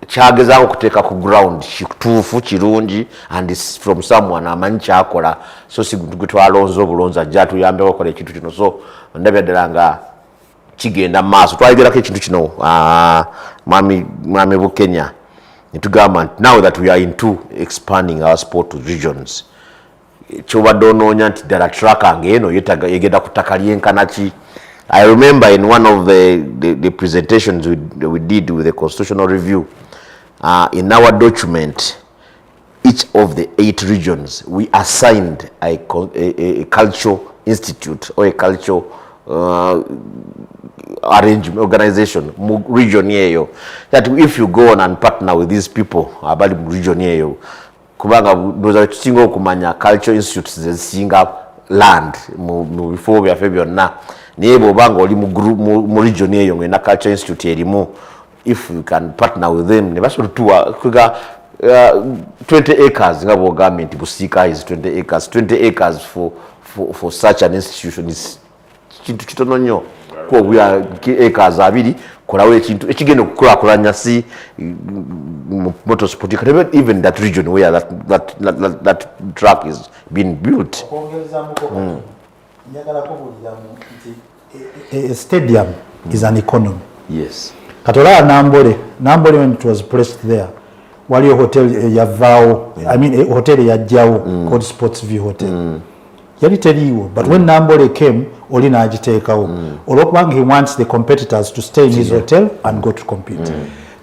kyageza okuteeka ku ground kituufu kirungi, and it's from someone amanyi kyakola, so si twalonza obulonzi ajja tuyambeko okola ekintu kino. So ndabya ddala nga kigenda maaso, twayogerako ekintu kino mwami Bukenya now that we are into expanding our sport to regions, kyobadde onoonya nti ddala track ng'eno yegenda kutaka lyenkanaki. I remember in one of the presentations we did with the constitutional review, in our document, each of the 8 regions, we assigned a cultural institute or a cultural arrangement organization region yeyo, that if you go on and partner with these people abali mu region yeyo, kubanga ndoza tusinga okumanya cultural institutes zesinga land mu bifo byaffe byonna, naye bw'obanga oli mu region yeyo ng'ena cultural institute erimu, if you can partner with them ne basobola tuwa 20 acres nga bw'ogambye nti Busiika is 20 acres. 20 acres for such an institution is kintu kitono nnyo. Kuwa acres 2 kolawo ekintu ekigenda okukulaakulanya si motorsport, even that region where that track is being built. A stadium is an economy. Yes. Katola Nambole when it was placed there, wali hotel yavao, I mean a hotel yajjao called Sports View Hotel. Yali teriwo, but when Nambole came, olina agiteekawo. Olwokubanga he wants the competitors to stay in his hotel and go to compete.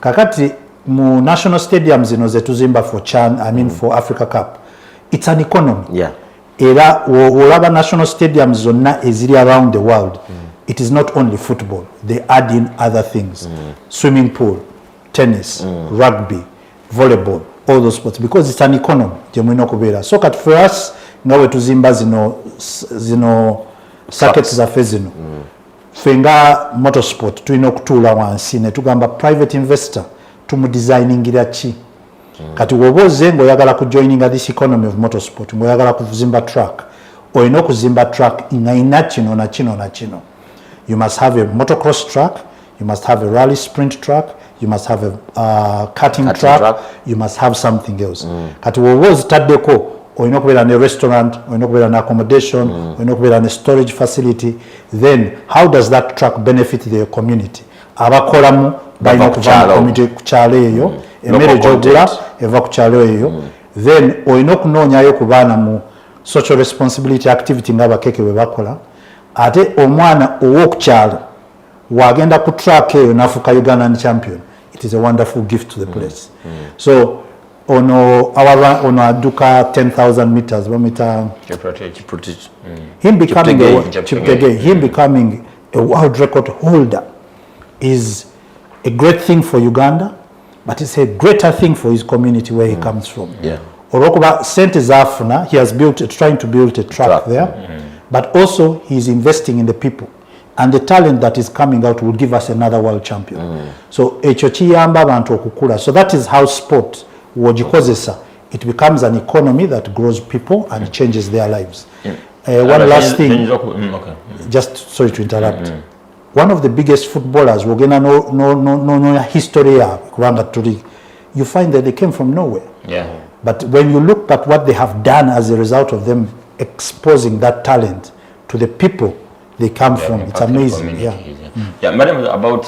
Kakati mu national stadiums zino zetuzimba for CHAN, I mean for Africa Cup, it's an economy. Yeah. Era olaba national stadiums zonna eziri around the world. It is not only football, they add in other things. Swimming pool, tennis, rugby, volleyball, all those sports, because it's an economy. So for us, ngawe tuzimba zino circuits zaffe zino. Fenga motorsport tulina okutuula wansi ne tugamba private investor tumudesigningira ki. Kati woboze ng'oyagala kujoininga this economy of motorsport, ng'oyagala kuzimba track, olina okuzimba track inaina kino na kino na kino. You must have a motocross track, you must have a rally sprint track, you must have a karting track, you must have something else. Kati woboze taddeko olina okubeera ne restaurant, olina okubeera ne accommodation, olina okubeera ne storage facility. Then how does that track benefit the community? Abakolamu balina okuva mu community ku kyalo eyo, emmere gy'ogula eva ku kyalo eyo. Then olina okunoonyayo ku baana mu social responsibility activity ng'abakeke bwe bakola. Ate omwana ow'okukyalo wagenda ku track eyo n'afuuka Ugandan champion. It is a wonderful gift to the place. So ono aduka 10,000 meters, him becoming a world record holder is a great thing for Uganda, but it's a greater thing for his community where he comes from. Orokuba sente zafuna, he has trying to build a track there, but also he's investing in the people. And the talent that is coming out will give us another world champion. So ekyo kiyamba abantu okukula. So that is how sport wogikozesa. It becomes an economy that grows people and changes their lives. One last thing, just sorry to interrupt. One of the biggest footballers, wogena no history kubanga tuli, you find that they came from nowhere. But when you look at what they have done as a result of them exposing that talent to the people they come from, it's amazing. Madam, about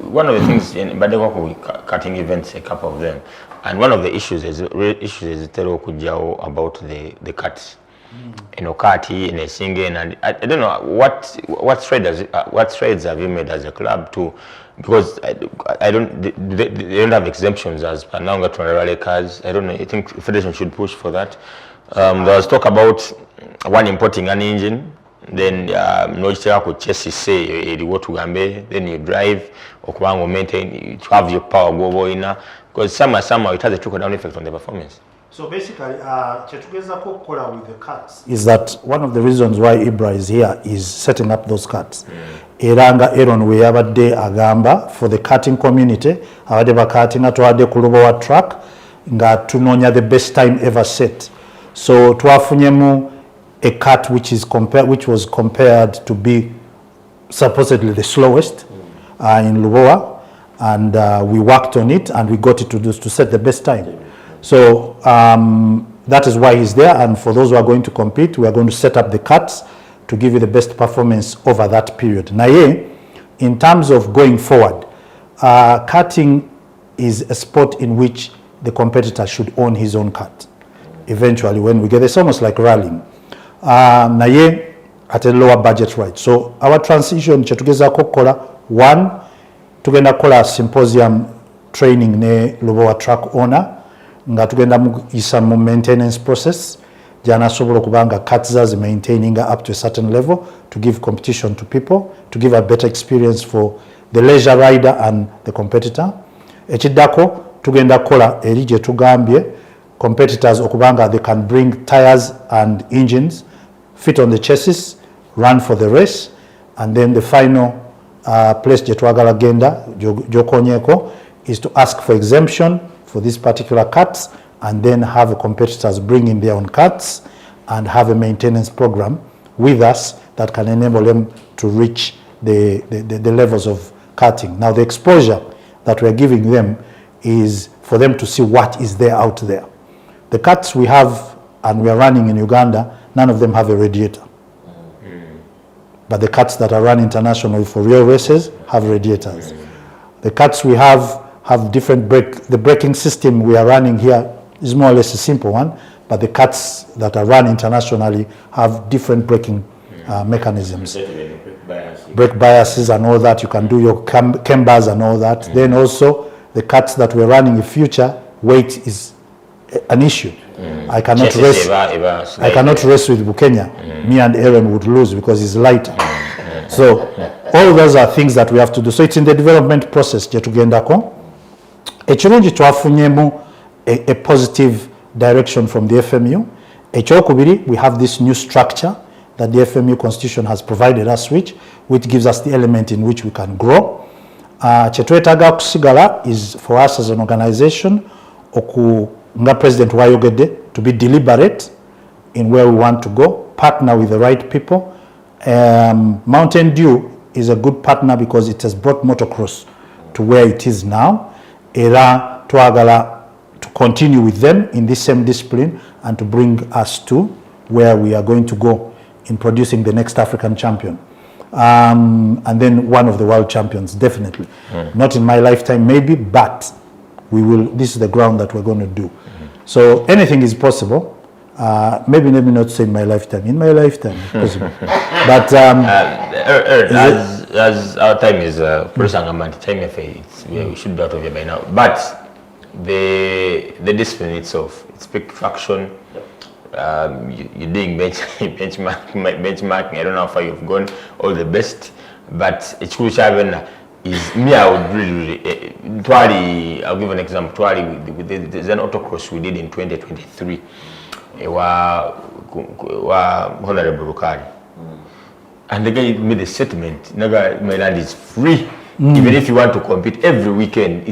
one of the things in Badewako karting events, a couple of them, and one of the issues is about the cuts. You know, karting and singing, and I don't know what trades have you made as a club too, because they don't have exemptions as per now to rally cars. I don't know. I think Federation should push for that. There was talk about one importing an engine. Then no chassis say what to gambe, then you drive or maintain to have your power go in, because somehow it has a trickle down effect on the performance. So basically, with the cuts is that one of the reasons why Ibra is here is setting up those cuts. Eranga Aaron we have a day agamba for the karting community. Abade karting atwade kuloba track nga tunonya the best time ever set. So twafunyemu a cut which was compared to be supposedly the slowest in Lubowa, and we worked on it and we got it to set the best time. So that is why he's there, and for those who are going to compete, we are going to set up the cuts to give you the best performance over that period. Now, in terms of going forward, karting is a sport in which the competitor should own his own kart. Eventually, when we get, it's almost like rallying. Naye at a lower budget rate. So our transition, chetugezako kola, one, tugenda kola symposium training ne Lubowa track owner, nga tugenda isa mu maintenance process, jana sobola kubanga karts maintaining up to a certain level to give competition to people, to give a better experience for the leisure rider and the competitor. Echiddako tugenda kola eri gye tugambye competitors okubanga they can bring tires and engines, fit on the chassis, run for the race, and then the final place gye twagala genda gyokonyeko is to ask for exemption for these particular carts, and then have competitors bring in their own carts and have a maintenance program with us that can enable them to reach the levels of karting. Now the exposure that we're giving them is for them to see what is there out there. The karts we have and we are running in Uganda, none of them have a radiator. But the karts that are run internationally for real races have radiators. The karts we have different the braking system we are running here is more or less a simple one, but the karts that are run internationally have different braking mechanisms. Brake biases and all that, you can do your cambers and all that. Then also the karts that we're running in future, weight is an issue. I cannot race with Bukenya. Me and Aaron would lose because he's lighter. So all those are things that we have to do. So it's in the development process. Ekirungi twafunyemu a positive direction from the FMU. Ekyokubiri, we have this new structure that the FMU constitution has provided us with, which gives us the element in which we can grow. Kyetwetaaga kusigala is for us as an organization nga President wayogedde, to be deliberate in where we want to go, partner with the right people. Mountain Dew is a good partner because it has brought motocross to where it is now. Era twagala to continue with them in this same discipline and to bring us to where we are going to go in producing the next African champion. And then one of the world champions, definitely. Not in my lifetime maybe, but we will. This is the ground that we're going to do. So anything is possible. Maybe not say in my lifetime. In my lifetime, it's possible. But as our time is time fades, we should be out of here by now. But the discipline itself, it's big traction. You're doing benchmarking. I don't know how far you've gone. All the best, but it's crucial. Is me, I would really I'll give an example. There's an autocross we did in 2023. Honorable Rukari. And the guy made a statement. My land is free. Even if you want to compete every weekend,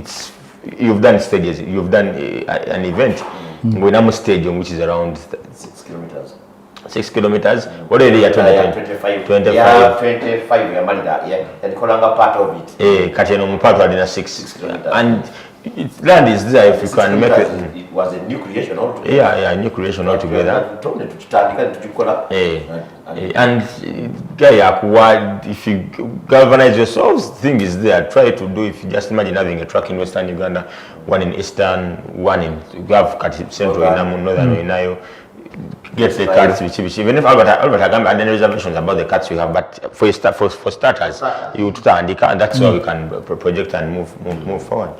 you've done stages, you've done an event. We're in a stadium which is around 6 kilometers. 6 kilometers. What are they at 25? 25. Yeah, 25. Yeah, and Kolanga part of it. Kateno part of 6 kilometers. And land is there if you can make it. It was a new creation altogether. Yeah, new creation altogether. And if you galvanize yourselves, thing is there. Try to do. If you just imagine having a track in Western Uganda, one in Eastern, one in Central Inamu, Northern Inayo. Get the cards, even if Albert had any reservations about the cards you have, but for starters, you to and that's how we can project and move forward.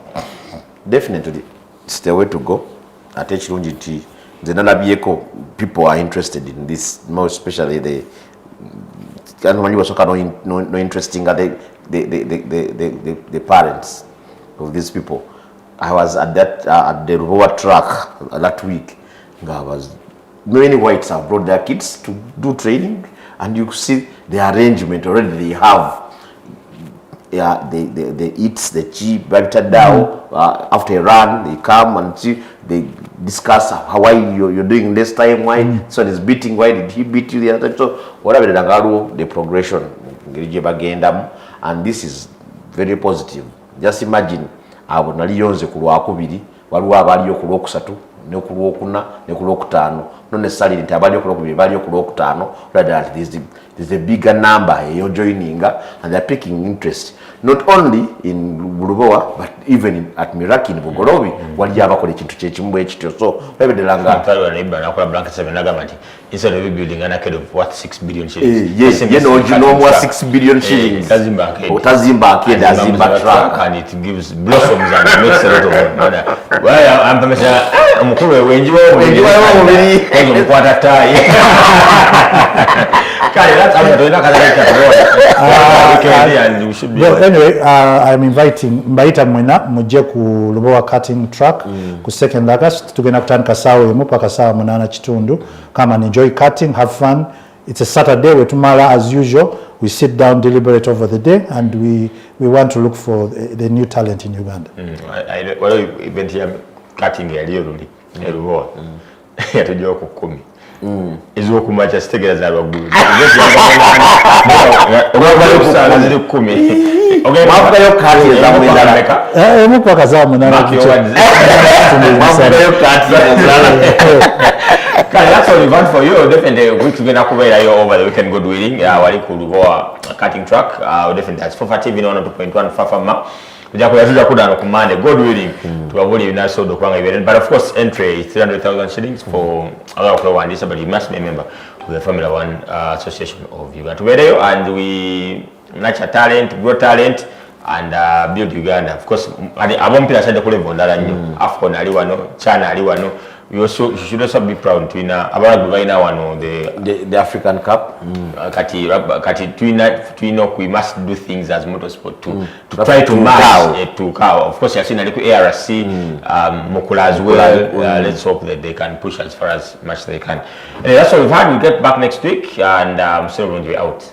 Definitely, it's the way to go. At HLUNGT, the Nanabieko people are interested in this, more especially the no interesting are the parents of these people. I was at the Rubowa track that week. Many whites have brought their kids to do training, and you see the arrangement already they have. Yeah, they eat the cheap down after a run. They come and see. They discuss why you're doing this time. Why so is beating? Why did he beat you the other time? So whatever the progression, and this is very positive. Just imagine abo nali yonze ku lwakubiri waliwo abaliyo ku lwokusatu ne ku lwokuna ne ku lwokutaano not necessarily nti abali okulokubiri bali okulokutaano rather that there's a bigger number you're joining and they're taking interest not only in Bulubowa but even at Miraki in Bugorobi wali abakola ekintu kyekimu bwe kityo so bebedelanga mpalo neiba nakola blanket 7 nagamati instead of building an arcade of worth 6 billion shillings yes you know 6 billion shillings tazimba arcade azimba track and it gives blossoms and makes a lot of money why I'm permission mukuru wenji wa mubiri kwanza mkwata tai kale that's how to ina kale and we should be anyway I'm inviting mbaita mwena mujje ku Lubowa karting track ku 2nd August tugenda kutandika sawa emu paka sawa 8 kitundu kama enjoy karting have fun it's a Saturday we tomorrow as usual we sit down deliberate over the day and we want to look for the new talent in Uganda well event ya karting ya liruli Lubowa yatujja ku 10 izo kumacha stegera za bagulu zile 10 okay mafuta yo kati za mwendaleka mupo kaza munana that's all we want for you definitely we tugenda kubeera yo over the weekend good willing wali ku Lubowa karting track definitely that's for TV on 2.1 Fafama tuja kudana ku Monday god willing tuwabuli binasodo kwanga ibere but of course entry is 300,000 shillings for other club and this but you must be a member of the Formula 1 Association of Uganda tubereyo and we nurture talent grow talent and build Uganda of course abompira sande kule bondala nnyo Afcon ali wano China ali wano we also should also be proud to ina abalagu baina wano the African Cup kati tuina we must do things as motorsport to try to match to cow of course yasina liku ARC Mukula as well let's hope that they can push as far as much they can and that's all we've had. We'll get back next week and so we're going to be out.